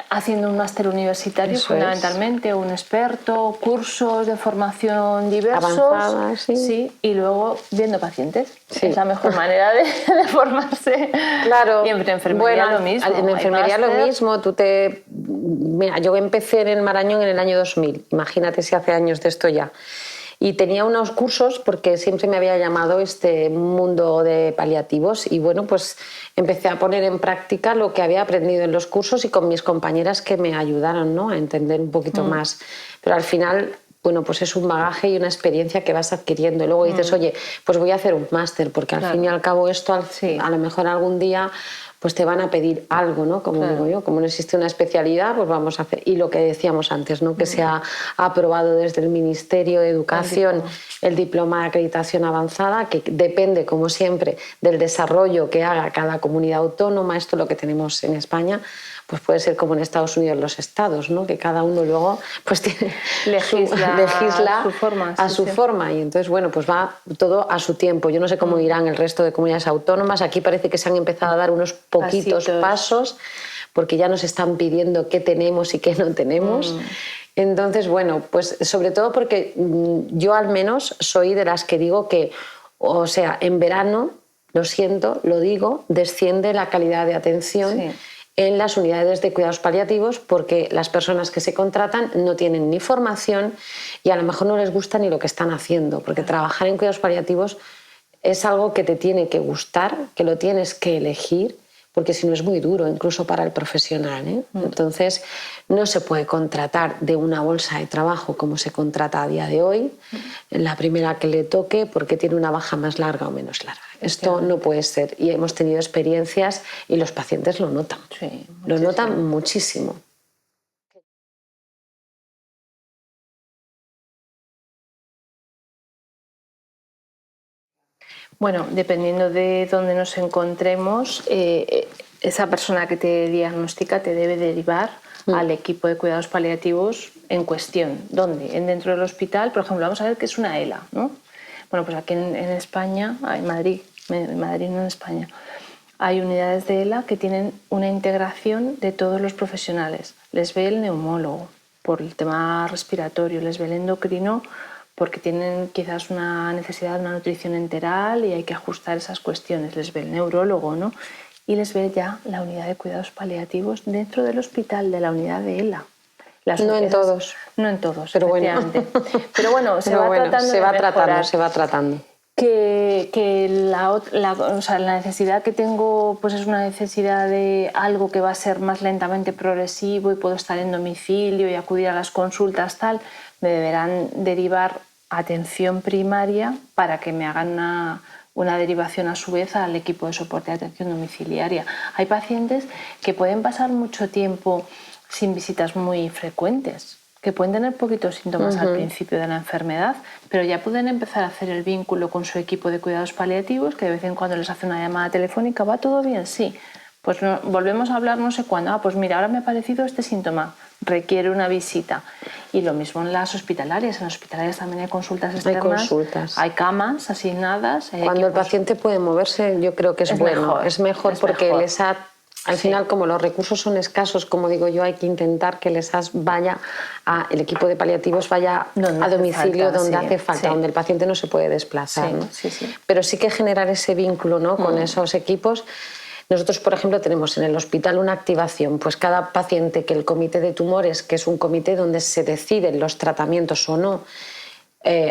Haciendo un máster universitario Eso es. fundamentalmente, un experto, cursos de formación diversos, Avanzada, sí. y luego viendo pacientes. Sí. Es la mejor manera de formarse. Claro. Y en enfermería Bueno, lo mismo. En Hay enfermería lo máster. mismo. Mira, yo empecé en el Marañón en el año 2000. Imagínate si hace años de esto ya. Y tenía unos cursos porque siempre me había llamado este mundo de paliativos y bueno, pues empecé a poner en práctica lo que había aprendido en los cursos y con mis compañeras que me ayudaron, ¿no?, a entender un poquito más. Pero al final, bueno, pues es un bagaje y una experiencia que vas adquiriendo. Y luego dices, oye, pues voy a hacer un máster porque al fin y al cabo esto a lo mejor algún día pues te van a pedir algo, ¿no? Como digo yo, como no existe una especialidad, pues vamos a hacer. Y lo que decíamos antes, ¿no?, que se ha aprobado desde el Ministerio de Educación el diploma de acreditación avanzada, que depende, como siempre, del desarrollo que haga cada comunidad autónoma. Esto es lo que tenemos en España, pues puede ser como en Estados Unidos los estados, ¿no?, que cada uno luego pues legisla su forma, a su sí. forma y entonces, bueno, pues va todo a su tiempo. Yo no sé cómo irán el resto de comunidades autónomas. Aquí parece que se han empezado a dar unos poquitos pasos porque ya nos están pidiendo qué tenemos y qué no tenemos. Entonces, bueno, pues sobre todo porque yo al menos soy de las que digo que, o sea, en verano, lo siento, lo digo, desciende la calidad de atención en las unidades de cuidados paliativos porque las personas que se contratan no tienen ni formación y a lo mejor no les gusta ni lo que están haciendo, porque trabajar en cuidados paliativos es algo que te tiene que gustar, que lo tienes que elegir, porque si no es muy duro, incluso para el profesional, ¿eh? Entonces, no se puede contratar de una bolsa de trabajo como se contrata a día de hoy, la primera que le toque, porque tiene una baja más larga o menos larga. Esto no puede ser. Y hemos tenido experiencias y los pacientes lo notan. Sí, lo notan muchísimo. Bueno, dependiendo de dónde nos encontremos, esa persona que te diagnostica te debe derivar al equipo de cuidados paliativos en cuestión. ¿Dónde? Dentro del hospital, por ejemplo, vamos a ver qué es una ELA, ¿no? Bueno, pues aquí en España, en Madrid no en España, hay unidades de ELA que tienen una integración de todos los profesionales. Les ve el neumólogo por el tema respiratorio, les ve el endocrino porque tienen quizás una necesidad de una nutrición enteral y hay que ajustar esas cuestiones. Les ve el neurólogo, ¿no? Y les ve ya la unidad de cuidados paliativos dentro del hospital, de la unidad de ELA. No en todos. No en todos, pero bueno. Pero bueno, se va tratando. Que la necesidad que tengo pues es una necesidad de algo que va a ser más lentamente progresivo y puedo estar en domicilio y acudir a las consultas, tal, me deberán derivar atención primaria para que me hagan una derivación a su vez al equipo de soporte de atención domiciliaria. Hay pacientes que pueden pasar mucho tiempo sin visitas muy frecuentes, que pueden tener poquitos síntomas al principio de la enfermedad, pero ya pueden empezar a hacer el vínculo con su equipo de cuidados paliativos, que de vez en cuando les hace una llamada telefónica. ¿Va todo bien? Sí. Pues no, volvemos a hablar no sé cuándo. Pues mira, ahora me ha aparecido este síntoma, requiere una visita. Y lo mismo en las hospitalarias. En las hospitalarias también hay consultas externas. Hay consultas. Hay camas asignadas. Cuando el paciente puede moverse, yo creo que es bueno. Mejor, es mejor porque el ESAT, al final, como los recursos son escasos, como digo yo, hay que intentar que el ESAT vaya el equipo de paliativos vaya a domicilio donde hace falta, donde el paciente no se puede desplazar. ¿no? Pero sí que generar ese vínculo, ¿no? Con esos equipos. Nosotros, por ejemplo, tenemos en el hospital una activación, pues cada paciente que el comité de tumores, que es un comité donde se deciden los tratamientos o no,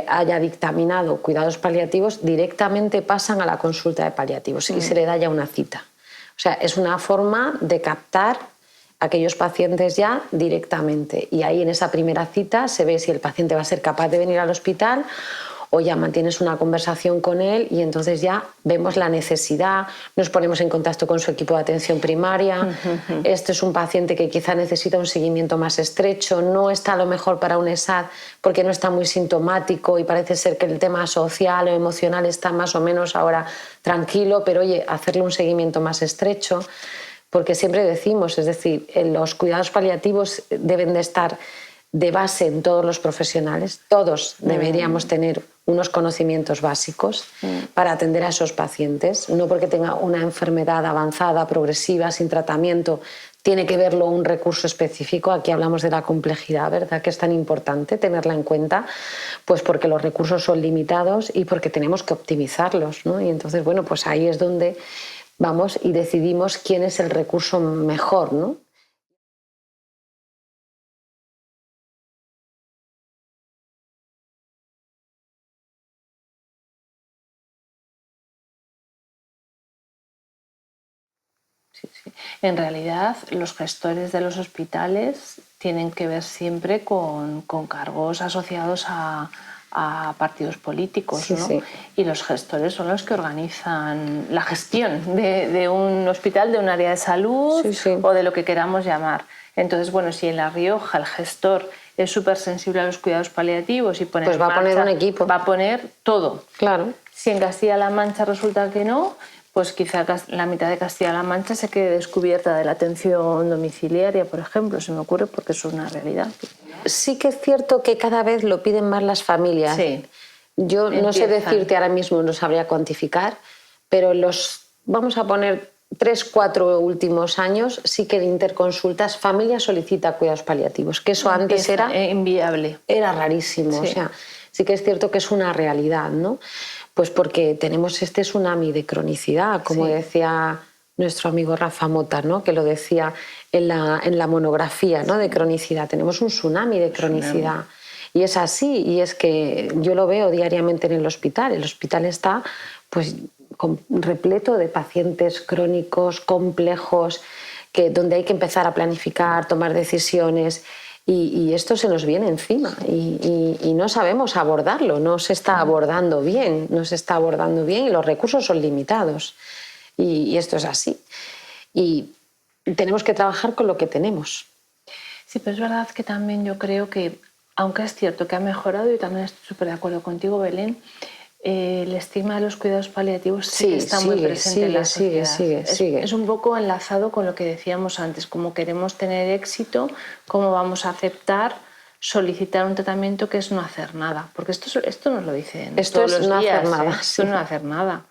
haya dictaminado cuidados paliativos, directamente pasan a la consulta de paliativos y se le da ya una cita. O sea, es una forma de captar a aquellos pacientes ya directamente. Y ahí en esa primera cita se ve si el paciente va a ser capaz de venir al hospital o ya mantienes una conversación con él y entonces ya vemos la necesidad, nos ponemos en contacto con su equipo de atención primaria. Este es un paciente que quizá necesita un seguimiento más estrecho, no está a lo mejor para un ESAD porque no está muy sintomático y parece ser que el tema social o emocional está más o menos ahora tranquilo, pero oye, hacerle un seguimiento más estrecho, porque siempre decimos, es decir, los cuidados paliativos deben de estar de base en todos los profesionales. Todos deberíamos tener unos conocimientos básicos para atender a esos pacientes. No porque tenga una enfermedad avanzada, progresiva, sin tratamiento, tiene que verlo un recurso específico. Aquí hablamos de la complejidad, ¿verdad? Que es tan importante tenerla en cuenta, pues porque los recursos son limitados y porque tenemos que optimizarlos, ¿no? Y entonces, bueno, pues ahí es donde vamos y decidimos quién es el recurso mejor, ¿no? Sí. En realidad, los gestores de los hospitales tienen que ver siempre con cargos asociados a partidos políticos, ¿no? Y los gestores son los que organizan la gestión de un hospital, de un área de salud o de lo que queramos llamar. Entonces, bueno, si en La Rioja el gestor es súper sensible a los cuidados paliativos y pone pues va a poner un equipo. Va a poner todo. Claro. Si en Castilla-La Mancha resulta que no, pues quizá la mitad de Castilla-La Mancha se quede descubierta de la atención domiciliaria, por ejemplo, se me ocurre, porque eso es una realidad. Sí que es cierto que cada vez lo piden más las familias. Sí. Yo no sé decirte ahora mismo, no sabría cuantificar, pero vamos a poner 3-4 últimos años sí que en interconsultas familia solicita cuidados paliativos, que eso antes era inviable. Era rarísimo, o sea, sí que es cierto que es una realidad, ¿no? Pues porque tenemos este tsunami de cronicidad, como decía nuestro amigo Rafa Mota, ¿no? Que lo decía en la monografía, ¿no? De cronicidad. Tenemos un tsunami de cronicidad. Y es así, y es que yo lo veo diariamente en el hospital. El hospital está pues repleto de pacientes crónicos, complejos, donde hay que empezar a planificar, tomar decisiones. Y esto se nos viene encima y no sabemos abordarlo, no se está abordando bien, y los recursos son limitados y esto es así. Y tenemos que trabajar con lo que tenemos. Sí, pero es verdad que también yo creo que, aunque es cierto que ha mejorado, y también estoy súper de acuerdo contigo, Belén, el estigma de los cuidados paliativos sí que está muy presente en la sociedad. Es un poco enlazado con lo que decíamos antes, como queremos tener éxito, cómo vamos a aceptar solicitar un tratamiento que es no hacer nada, porque esto nos lo dicen todos los días, hacer nada, esto es no hacer nada.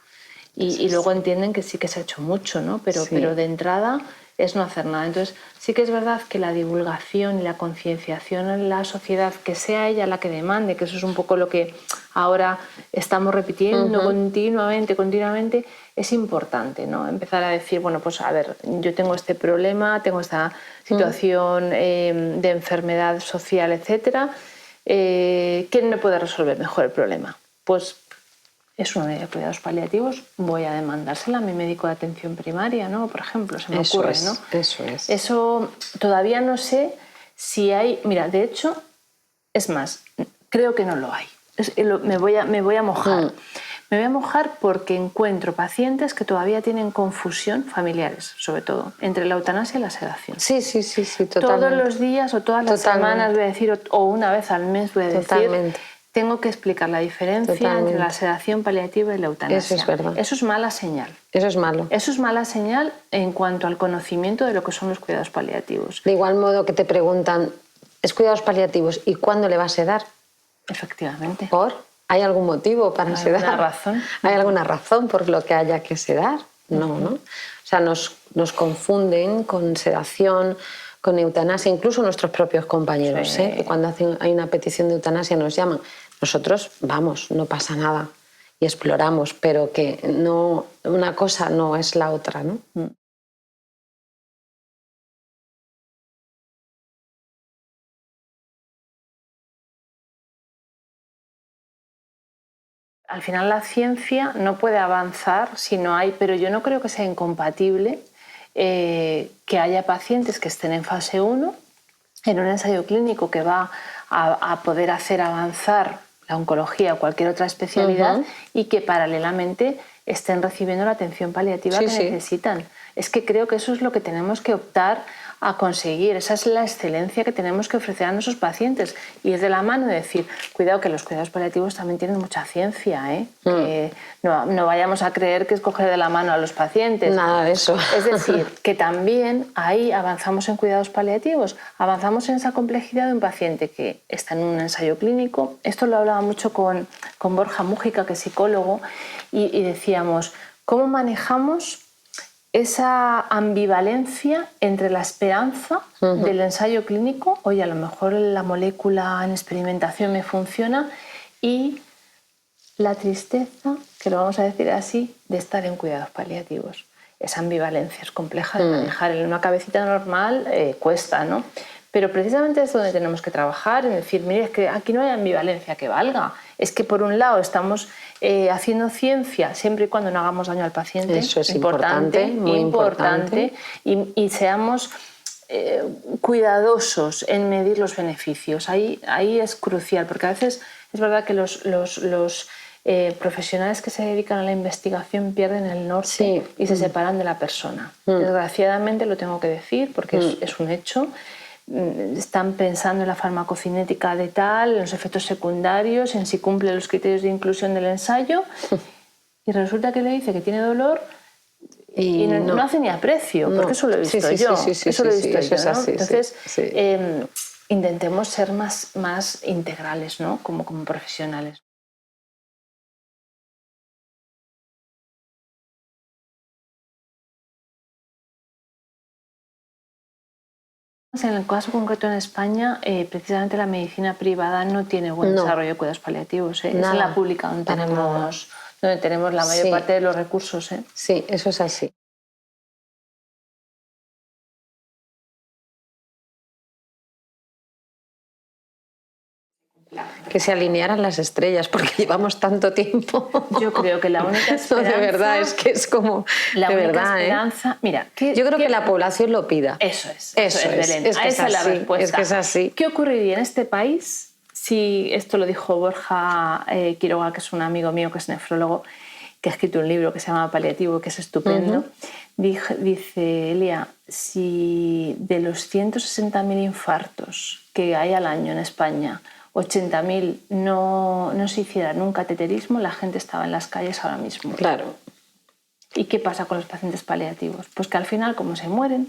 Y luego entienden que sí que se ha hecho mucho, ¿no? Pero de entrada es no hacer nada. Entonces sí que es verdad que la divulgación y la concienciación en la sociedad, que sea ella la que demande, que eso es un poco lo que ahora estamos repitiendo continuamente, es importante, ¿no? Empezar a decir, bueno, pues a ver, yo tengo este problema, tengo esta situación de enfermedad social, etcétera. ¿Quién me puede resolver mejor el problema? Pues es una unidad de cuidados paliativos, voy a demandársela a mi médico de atención primaria, ¿no? Por ejemplo, se me ocurre, ¿no? Eso es. Eso todavía no sé si hay... Mira, de hecho, es más, creo que no lo hay. me voy a mojar. Me voy a mojar porque encuentro pacientes que todavía tienen confusión, familiares sobre todo, entre la eutanasia y la sedación. Sí, totalmente. Todos los días o todas las semanas voy a decir, o una vez al mes voy a decir, tengo que explicar la diferencia entre la sedación paliativa y la eutanasia. Eso es verdad. Eso es mala señal. Eso es malo. Eso es mala señal en cuanto al conocimiento de lo que son los cuidados paliativos. De igual modo que te preguntan, ¿es cuidados paliativos y cuándo le vas a sedar? Efectivamente. ¿Por? ¿Hay algún motivo para sedar? ¿Hay alguna razón? ¿Hay alguna razón por lo que haya que sedar? No, ¿no? O sea, nos confunden con sedación, con eutanasia, incluso nuestros propios compañeros, Sí. que cuando hay una petición de eutanasia nos llaman. Nosotros, vamos, no pasa nada y exploramos, pero que no, una cosa no es la otra, ¿no? Al final la ciencia no puede avanzar si no hay, pero yo no creo que sea incompatible que haya pacientes que estén en fase 1 en un ensayo clínico que va a poder hacer avanzar la oncología o cualquier otra especialidad y que paralelamente estén recibiendo la atención paliativa que necesitan. Es que creo que eso es lo que tenemos que optar a conseguir. Esa es la excelencia que tenemos que ofrecer a nuestros pacientes. Ir de la mano y decir, cuidado, que los cuidados paliativos también tienen mucha ciencia, ¿eh? Que no vayamos a creer que es coger de la mano a los pacientes. Nada de eso. Es decir, que también ahí avanzamos en cuidados paliativos, avanzamos en esa complejidad de un paciente que está en un ensayo clínico. Esto lo hablaba mucho con Borja Mújica, que es psicólogo, y decíamos, ¿cómo manejamos esa ambivalencia entre la esperanza del ensayo clínico, oye, a lo mejor la molécula en experimentación me funciona, y la tristeza, que lo vamos a decir así, de estar en cuidados paliativos? Esa ambivalencia es compleja de manejar. En una cabecita normal cuesta, ¿no? Pero precisamente es donde tenemos que trabajar, en decir, mire, es que aquí no hay ambivalencia que valga. Es que por un lado estamos haciendo ciencia siempre y cuando no hagamos daño al paciente. Eso es importante, muy importante. Y seamos cuidadosos en medir los beneficios. Ahí es crucial, porque a veces es verdad que los profesionales que se dedican a la investigación pierden el norte y se separan de la persona. Desgraciadamente lo tengo que decir porque es un hecho. Están pensando en la farmacocinética de tal, en los efectos secundarios, en si cumple los criterios de inclusión del ensayo, y resulta que le dice que tiene dolor y no hace ni aprecio, porque eso lo he visto yo. Eso lo he visto yo, ¿no? Entonces, intentemos ser más integrales, ¿no? como profesionales. En el caso concreto en España, precisamente la medicina privada no tiene buen desarrollo de cuidados paliativos. Es en la pública donde tenemos la mayor parte de los recursos. Sí, eso es así. Que se alinearan las estrellas, porque llevamos tanto tiempo. Yo creo que la única esperanza... No, de verdad, es que es como... La de única verdad, esperanza... Mira, yo creo que la población lo pida. Eso es, Belén. Es que esa es la respuesta. Es que es así. ¿Qué ocurriría en este país si, esto lo dijo Borja Quiroga, que es un amigo mío que es nefrólogo, que ha escrito un libro que se llama Paliativo, que es estupendo? Dice, Elia, si de los 160.000 infartos que hay al año en España, 80.000 no se hicieran un cateterismo, la gente estaba en las calles ahora mismo. Claro. ¿Y qué pasa con los pacientes paliativos? Pues que al final, como se mueren,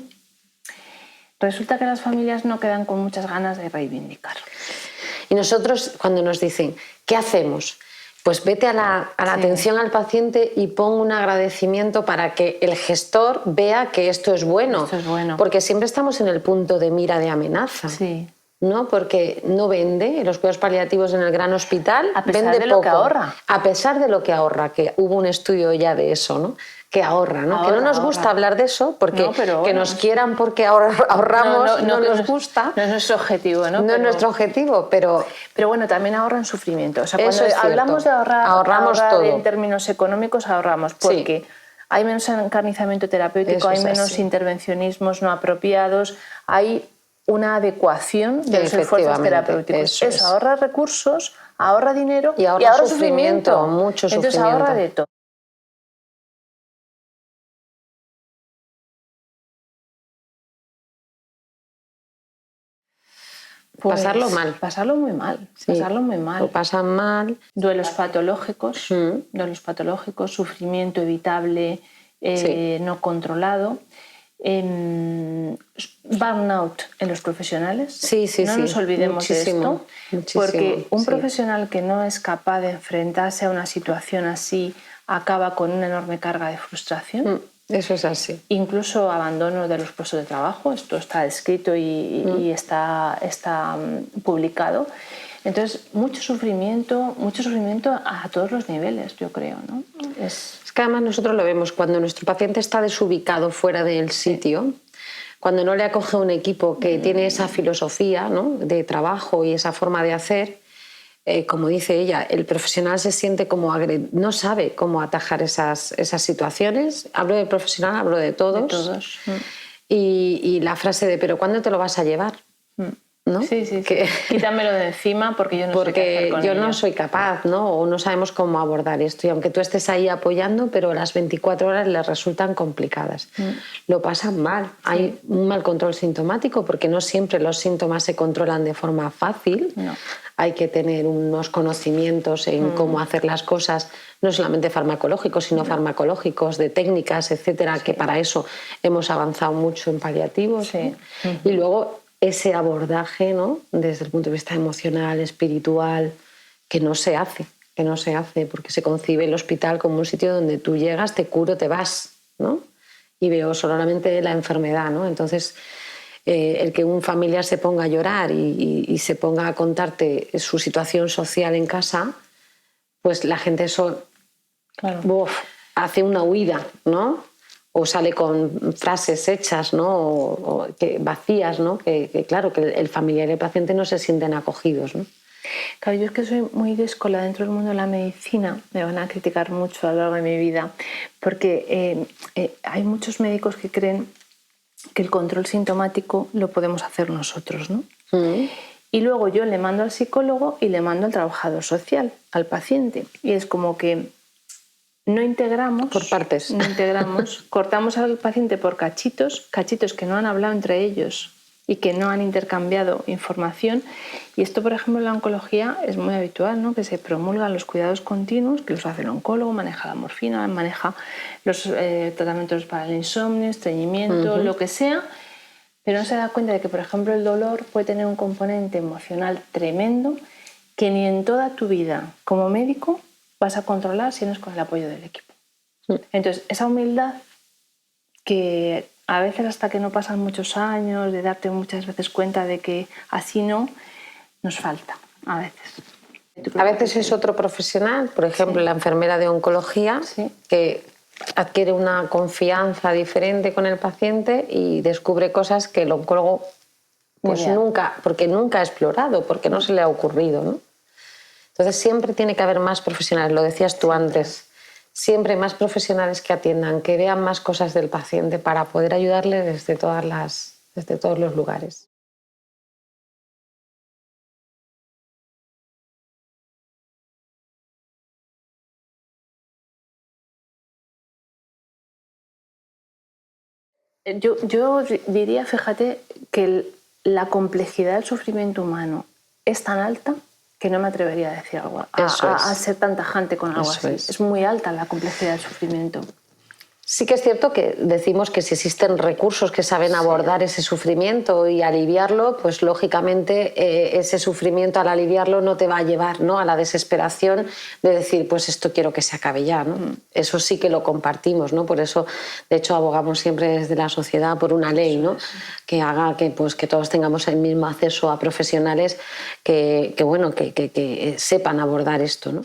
resulta que las familias no quedan con muchas ganas de reivindicar. Y nosotros, cuando nos dicen, ¿qué hacemos? Pues vete a la atención al paciente y pon un agradecimiento para que el gestor vea que esto es bueno. Esto es bueno. Porque siempre estamos en el punto de mira de amenaza. Sí. ¿No? Porque no vende los cuidados paliativos en el gran hospital, a pesar vende de poco, lo que ahorra. A pesar de lo que ahorra, que hubo un estudio ya de eso, ¿no? Que ahorra, ¿no? Que no nos gusta hablar de eso, porque que nos quieran porque ahorramos no nos gusta. No es nuestro objetivo, ¿no? No es nuestro objetivo, pero bueno, también ahorran sufrimiento. O sea, eso cuando hablamos de ahorramos todo. En términos económicos, ahorramos, porque hay menos encarnizamiento terapéutico, hay menos intervencionismos no apropiados, hay una adecuación de los esfuerzos terapéuticos. Eso ahorra recursos, ahorra dinero y ahorra sufrimiento, mucho sufrimiento. Entonces ahorra de todo. Pues, pasarlo mal. Pasarlo muy mal. Sí, pasarlo muy mal. Lo pasan mal. Duelos patológicos, sufrimiento evitable, no controlado. Burnout en los profesionales. No nos olvidemos de esto, porque un profesional que no es capaz de enfrentarse a una situación así acaba con una enorme carga de frustración. Eso es así. Incluso abandono de los puestos de trabajo. Esto está escrito y está publicado. Entonces, mucho sufrimiento a todos los niveles, yo creo, ¿no? Es que además nosotros lo vemos cuando nuestro paciente está desubicado fuera del sitio, cuando no le acoge un equipo que tiene esa filosofía, ¿no?, de trabajo y esa forma de hacer. Como dice ella, el profesional se siente como no sabe cómo atajar esas situaciones. Hablo del profesional, hablo de todos. De todos. Y la frase de ¿pero cuándo te lo vas a llevar? ¿No? Sí. Quítamelo de encima porque yo no sé qué hacer con ello. No soy capaz, ¿no? O no sabemos cómo abordar esto. Y aunque tú estés ahí apoyando, pero las 24 horas les resultan complicadas. Lo pasan mal. Hay un mal control sintomático porque no siempre los síntomas se controlan de forma fácil. No. Hay que tener unos conocimientos en cómo hacer las cosas, no solamente farmacológicos, sino farmacológicos, de técnicas, etcétera, que para eso hemos avanzado mucho en paliativos. Sí. Y luego ese abordaje, ¿no?, desde el punto de vista emocional, espiritual, que no se hace, porque se concibe el hospital como un sitio donde tú llegas, te curo, te vas, ¿no? Y veo solamente la enfermedad, ¿no? Entonces, el que un familiar se ponga a llorar y se ponga a contarte su situación social en casa, pues la gente eso hace una huida, ¿no? O sale con frases hechas, ¿no?, o vacías, ¿no?, que claro, que el familiar y el paciente no se sienten acogidos, ¿no? Claro, yo es que soy muy díscola dentro del mundo de la medicina, me van a criticar mucho a lo largo de mi vida, porque hay muchos médicos que creen que el control sintomático lo podemos hacer nosotros, ¿no? Y luego yo le mando al psicólogo y le mando al trabajador social, al paciente, y es como que no integramos, por partes. No integramos, cortamos al paciente por cachitos que no han hablado entre ellos y que no han intercambiado información. Y esto, por ejemplo, en la oncología es muy habitual, ¿no?, que se promulgan los cuidados continuos, que los hace el oncólogo, maneja la morfina, maneja los tratamientos para el insomnio, estreñimiento, lo que sea, pero no se da cuenta de que, por ejemplo, el dolor puede tener un componente emocional tremendo que ni en toda tu vida como médico vas a controlar si no es con el apoyo del equipo. Entonces, esa humildad que a veces hasta que no pasan muchos años, de darte muchas veces cuenta de que así no, nos falta a veces. A veces es otro profesional, por ejemplo, la enfermera de oncología, que adquiere una confianza diferente con el paciente y descubre cosas que el oncólogo pues nunca ha explorado, porque no se le ha ocurrido, ¿no? Entonces siempre tiene que haber más profesionales, lo decías tú antes, siempre más profesionales que atiendan, que vean más cosas del paciente para poder ayudarle desde todos los lugares. Yo diría, fíjate, que la complejidad del sufrimiento humano es tan alta que no me atrevería a decir algo, a ser tan tajante con algo así. Es muy alta la complejidad del sufrimiento. Sí que es cierto que decimos que si existen recursos que saben abordar ese sufrimiento y aliviarlo, pues lógicamente ese sufrimiento al aliviarlo no te va a llevar, ¿no?, a la desesperación de decir, pues esto quiero que se acabe ya, ¿no? Eso sí que lo compartimos, ¿no? Por eso, de hecho, abogamos siempre desde la sociedad por una ley, ¿no?, que haga que todos tengamos el mismo acceso a profesionales que sepan abordar esto, ¿no?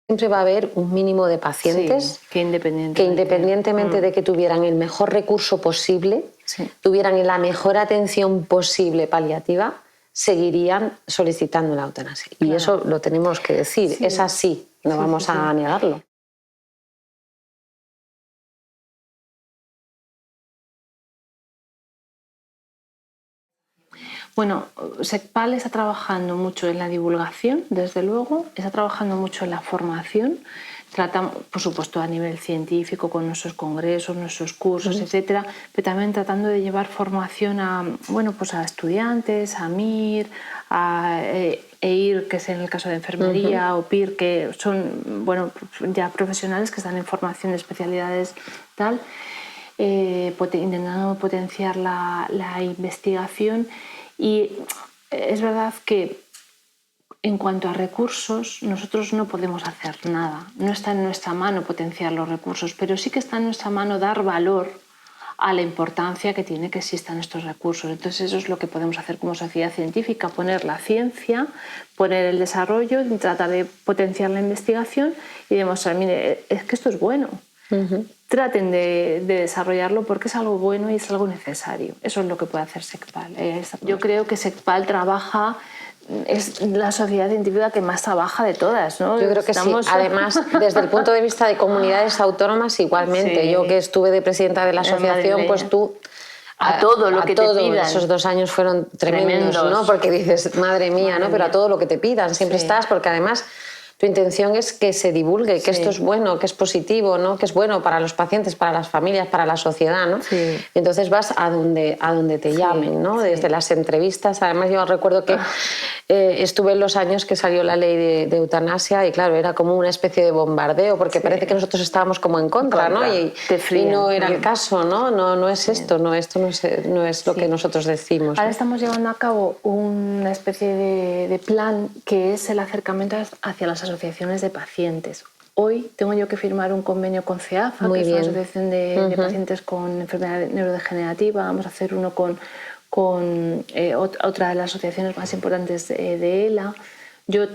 Siempre va a haber un mínimo de pacientes que independientemente de que tuvieran el mejor recurso posible, tuvieran la mejor atención posible paliativa, seguirían solicitando la eutanasia. Y eso lo tenemos que decir, es así, no vamos a negarlo. Bueno, SECPAL está trabajando mucho en la divulgación, desde luego, está trabajando mucho en la formación. Tratamos, por supuesto, a nivel científico, con nuestros congresos, nuestros cursos, etcétera, pero también tratando de llevar formación a, bueno, pues a estudiantes, a MIR, a EIR, que es en el caso de enfermería, o PIR, que son, bueno, ya profesionales que están en formación de especialidades tal, intentando potenciar la investigación. Y es verdad que en cuanto a recursos, nosotros no podemos hacer nada. No está en nuestra mano potenciar los recursos, pero sí que está en nuestra mano dar valor a la importancia que tiene que existan estos recursos. Entonces eso es lo que podemos hacer como sociedad científica, poner la ciencia, poner el desarrollo, tratar de potenciar la investigación y demostrar, mire, es que esto es bueno. Traten de desarrollarlo porque es algo bueno y es algo necesario. Eso es lo que puede hacer SECPAL. Yo creo que SECPAL trabaja, es la sociedad científica que más trabaja de todas, ¿no? Yo creo que sí. Además, desde el punto de vista de comunidades autónomas, igualmente. Sí. Yo que estuve de presidenta de la asociación, pues tú... A todo lo que te pidan. Esos 2 años fueron tremendos, ¿no? Porque dices, madre mía, ¿no? Pero a todo lo que te pidan siempre estás, porque además... Tu intención es que se divulgue, que esto es bueno, que es positivo, ¿no? Que es bueno para los pacientes, para las familias, para la sociedad, ¿no? Entonces vas a donde te llamen, ¿no? Desde las entrevistas. Además, yo recuerdo que estuve en los años que salió la ley de eutanasia y, claro, era como una especie de bombardeo, porque parece que nosotros estábamos como en contra, ¿no? Y no era el caso, ¿no? No es esto, no es lo que nosotros decimos. Ahora estamos llevando a cabo una especie de plan que es el acercamiento hacia las asociaciones de pacientes. Hoy tengo yo que firmar un convenio con CEAFA, que es una asociación de pacientes con enfermedad neurodegenerativa. Vamos a hacer uno con otra de las asociaciones más importantes de ELA. Yo,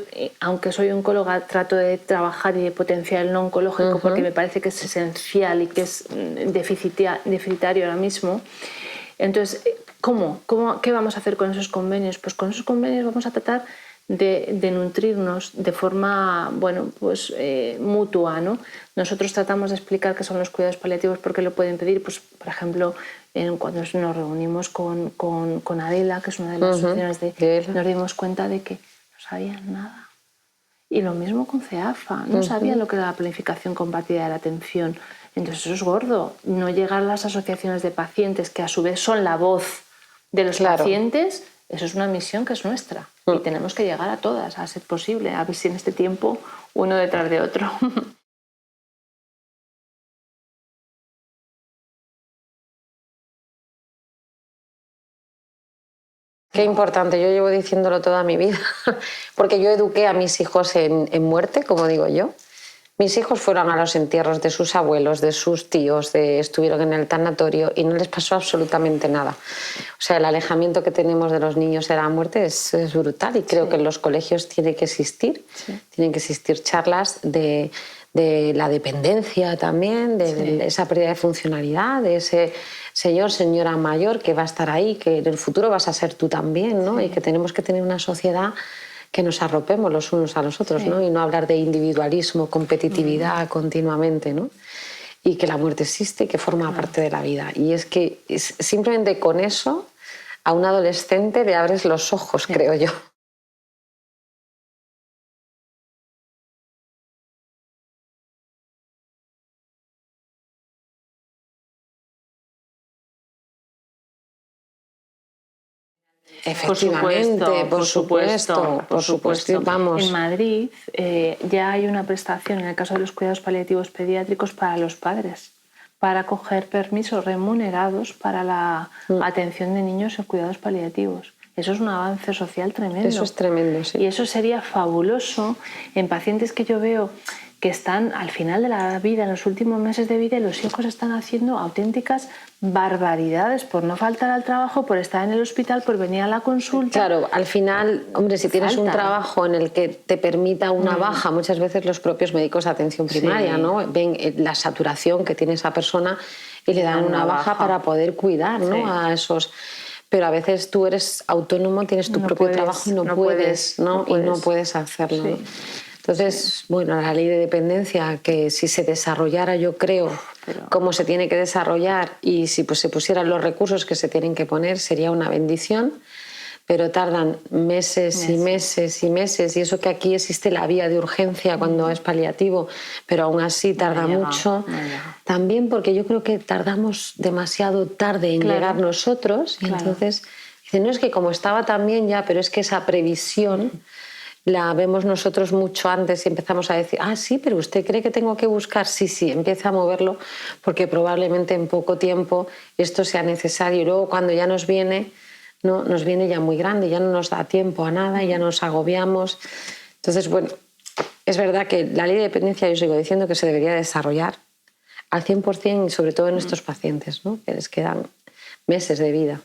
aunque soy oncóloga, trato de trabajar y de potenciar el no oncológico porque me parece que es esencial y que es deficitario ahora mismo. Entonces, ¿qué vamos a hacer con esos convenios? Pues con esos convenios vamos a tratar de nutrirnos de forma, bueno, pues mutua, ¿no? Nosotros tratamos de explicar qué son los cuidados paliativos, por qué lo pueden pedir, pues por ejemplo, cuando nos reunimos con Adela, que es una de las asociaciones nos dimos cuenta de que no sabían nada. Y lo mismo con CEAFA, no sabían lo que era la planificación compartida de la atención. Entonces eso es gordo, no llegar a las asociaciones de pacientes que a su vez son la voz de los pacientes. Eso es una misión que es nuestra y tenemos que llegar a todas, a ser posible, a ver si en este tiempo uno detrás de otro. Qué importante, yo llevo diciéndolo toda mi vida, porque yo eduqué a mis hijos en muerte, como digo yo. Mis hijos fueron a los entierros de sus abuelos, de sus tíos, estuvieron en el tanatorio y no les pasó absolutamente nada. O sea, el alejamiento que tenemos de los niños de la muerte es brutal y creo que en los colegios tienen que existir charlas de la dependencia también, de esa pérdida de funcionalidad, de ese señora mayor que va a estar ahí, que en el futuro vas a ser tú también, ¿no? Y que tenemos que tener una sociedad que nos arropemos los unos a los otros, ¿no? Y no hablar de individualismo, competitividad continuamente, ¿no? Y que la muerte existe y que forma parte de la vida. Y es que simplemente con eso a un adolescente le abres los ojos, creo yo. Efectivamente, por supuesto. Vamos. En Madrid ya hay una prestación en el caso de los cuidados paliativos pediátricos para los padres, para coger permisos remunerados para la atención de niños en cuidados paliativos. Eso es un avance social tremendo. Eso es tremendo, sí. Y eso sería fabuloso en pacientes que yo veo que están al final de la vida, en los últimos meses de vida, y los hijos están haciendo auténticas barbaridades por no faltar al trabajo, por estar en el hospital, por venir a la consulta. Claro, al final, hombre, si tienes un trabajo en el que te permita una baja, muchas veces los propios médicos de atención primaria, ¿no? Ven la saturación que tiene esa persona y le dan una baja para poder cuidar, ¿no? A esos... Pero a veces tú eres autónomo, tienes tu propio trabajo y no puedes hacerlo. Sí. Entonces, bueno, la ley de dependencia, que si se desarrollara, yo creo, cómo se tiene que desarrollar y si pues, se pusieran los recursos que se tienen que poner, sería una bendición. pero tardan meses y meses y meses, y eso que aquí existe la vía de urgencia cuando es paliativo, pero aún así tarda mucho. También porque yo creo que tardamos demasiado tarde en llegar nosotros, y entonces dicen, no, es que como estaba tan bien ya, pero es que esa previsión la vemos nosotros mucho antes y empezamos a decir, ah, sí, pero ¿usted cree que tengo que buscar? Sí, sí, empieza a moverlo porque probablemente en poco tiempo esto sea necesario. Y luego cuando ya nos viene, ¿no? Nos viene ya muy grande, ya no nos da tiempo a nada, ya nos agobiamos. Entonces, bueno, es verdad que la ley de dependencia yo sigo diciendo que se debería desarrollar al 100% y sobre todo en estos pacientes, ¿no? Que les quedan meses de vida.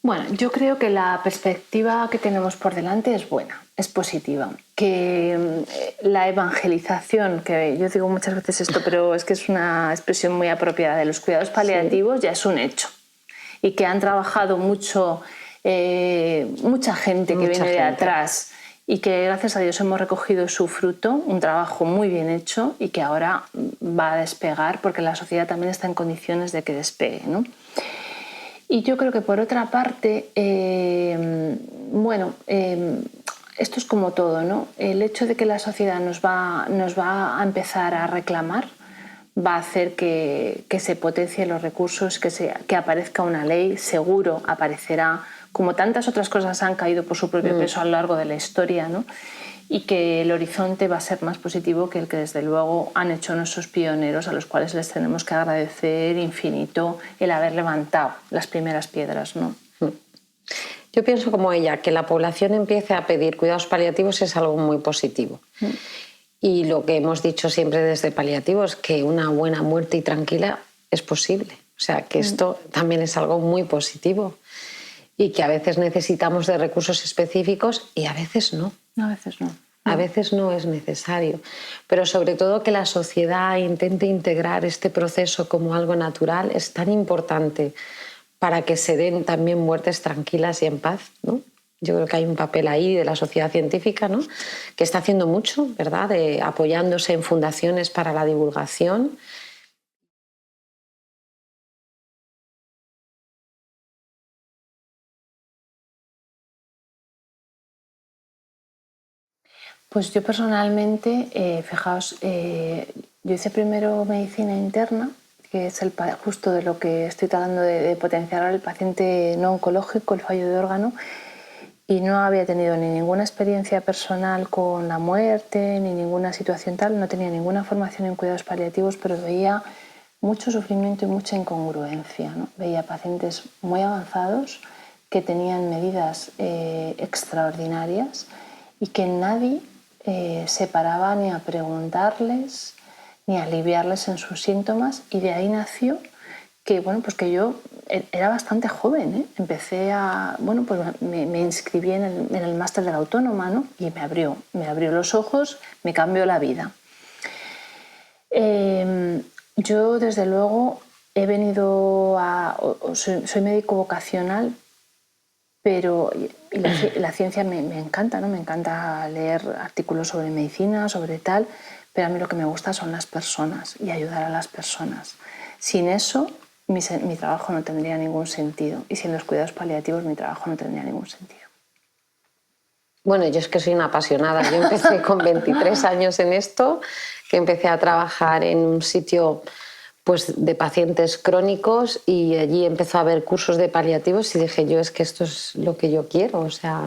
Bueno, yo creo que la perspectiva que tenemos por delante es buena, es positiva. Que la evangelización, que yo digo muchas veces esto, pero es que es una expresión muy apropiada, de los cuidados paliativos, ya es un hecho. Y que han trabajado mucho, mucha gente que viene de atrás, y que gracias a Dios hemos recogido su fruto, un trabajo muy bien hecho y que ahora va a despegar porque la sociedad también está en condiciones de que despegue, ¿no? Y yo creo que por otra parte, esto es como todo, ¿no? El hecho de que la sociedad nos va a empezar a reclamar va a hacer que se potencien los recursos, que aparezca una ley, seguro aparecerá, como tantas otras cosas han caído por su propio peso a lo largo de la historia, ¿no? Y que el horizonte va a ser más positivo que el que desde luego han hecho nuestros pioneros, a los cuales les tenemos que agradecer infinito el haber levantado las primeras piedras, ¿no? Yo pienso como ella, que la población empiece a pedir cuidados paliativos es algo muy positivo. Y lo que hemos dicho siempre desde paliativo es que una buena muerte y tranquila es posible. O sea, que esto también es algo muy positivo y que a veces necesitamos de recursos específicos y a veces no. A veces no. A veces no es necesario, pero sobre todo que la sociedad intente integrar este proceso como algo natural es tan importante para que se den también muertes tranquilas y en paz, ¿no? Yo creo que hay un papel ahí de la sociedad científica, ¿no? Que está haciendo mucho, ¿verdad? Apoyándose en fundaciones para la divulgación. Pues yo personalmente, fijaos, yo hice primero medicina interna, que es justo de lo que estoy tratando de potenciar al paciente no oncológico, el fallo de órgano, y no había tenido ni ninguna experiencia personal con la muerte, ni ninguna situación tal, no tenía ninguna formación en cuidados paliativos, pero veía mucho sufrimiento y mucha incongruencia, ¿no? Veía pacientes muy avanzados que tenían medidas extraordinarias y que nadie se paraba ni a preguntarles ni a aliviarles en sus síntomas, y de ahí nació que, bueno, pues que yo era bastante joven, ¿eh? Empecé a, bueno, pues me inscribí en el máster de la Autónoma, ¿no? Y me abrió los ojos, me cambió la vida. Yo, desde luego, he venido soy médico vocacional, pero la ciencia me encanta, ¿no? Me encanta leer artículos sobre medicina, sobre tal, pero a mí lo que me gusta son las personas y ayudar a las personas. Sin eso, mi trabajo no tendría ningún sentido, y sin los cuidados paliativos mi trabajo no tendría ningún sentido. Bueno, yo es que soy una apasionada. Yo empecé con 23 años en esto, que empecé a trabajar en un sitio pues, de pacientes crónicos, y allí empezó a haber cursos de paliativos y dije yo, es que esto es lo que yo quiero. O sea,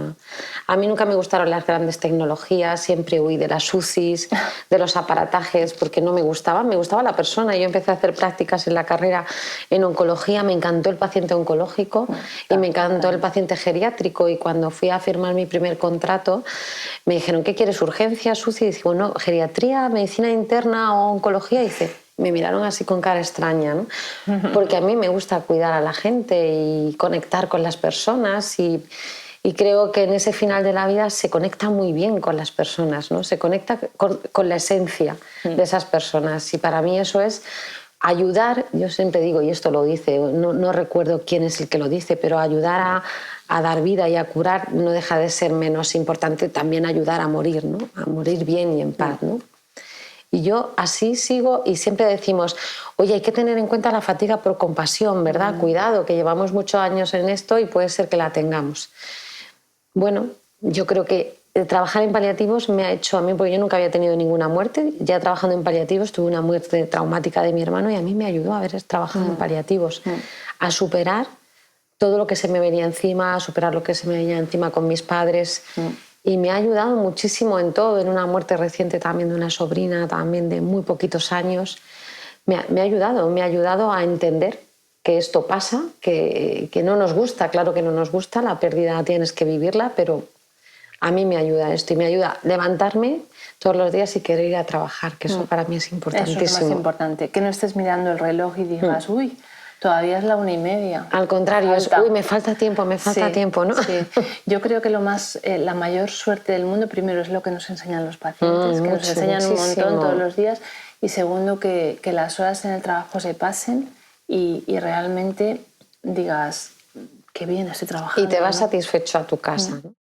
a mí nunca me gustaron las grandes tecnologías, siempre huí de las UCIs, de los aparatajes, porque no me gustaba la persona. Yo empecé a hacer prácticas en la carrera en oncología, me encantó el paciente oncológico y me encantó el paciente geriátrico, y cuando fui a firmar mi primer contrato me dijeron, ¿qué quieres? ¿Urgencias, UCI? Y dije, bueno, geriatría, medicina interna o oncología. Y dice, me miraron así con cara extraña, ¿no? Porque a mí me gusta cuidar a la gente y conectar con las personas, y creo que en ese final de la vida se conecta muy bien con las personas, ¿no? Se conecta con la esencia de esas personas, y para mí eso es ayudar. Yo siempre digo, y esto lo dice, no recuerdo quién es el que lo dice, pero ayudar a dar vida y a curar, no deja de ser menos importante también ayudar a morir, ¿no? A morir bien y en paz, ¿no? Y yo así sigo y siempre decimos, oye, hay que tener en cuenta la fatiga por compasión, ¿verdad? Cuidado, que llevamos muchos años en esto y puede ser que la tengamos. Bueno, yo creo que trabajar en paliativos me ha hecho a mí, porque yo nunca había tenido ninguna muerte, ya trabajando en paliativos tuve una muerte traumática de mi hermano y a mí me ayudó a haber trabajado en paliativos, a superar todo lo que se me venía encima, a superar lo que se me venía encima con mis padres. Y me ha ayudado muchísimo en todo, en una muerte reciente también de una sobrina, también de muy poquitos años. Me ha ayudado a entender que esto pasa, que no nos gusta, claro que no nos gusta, la pérdida tienes que vivirla, pero a mí me ayuda esto y me ayuda a levantarme todos los días y querer ir a trabajar, que eso para mí es importantísimo. Eso es lo más importante, que no estés mirando el reloj y digas, uy, todavía es la 1:30. Al contrario, es, uy, me falta tiempo, ¿no? Sí. Yo creo que la mayor suerte del mundo, primero, es lo que nos enseñan los pacientes, que nos enseñan un montón todos los días, y segundo, que las horas en el trabajo se pasen y realmente digas, qué bien estoy trabajando. Y te vas satisfecho a tu casa, ¿no?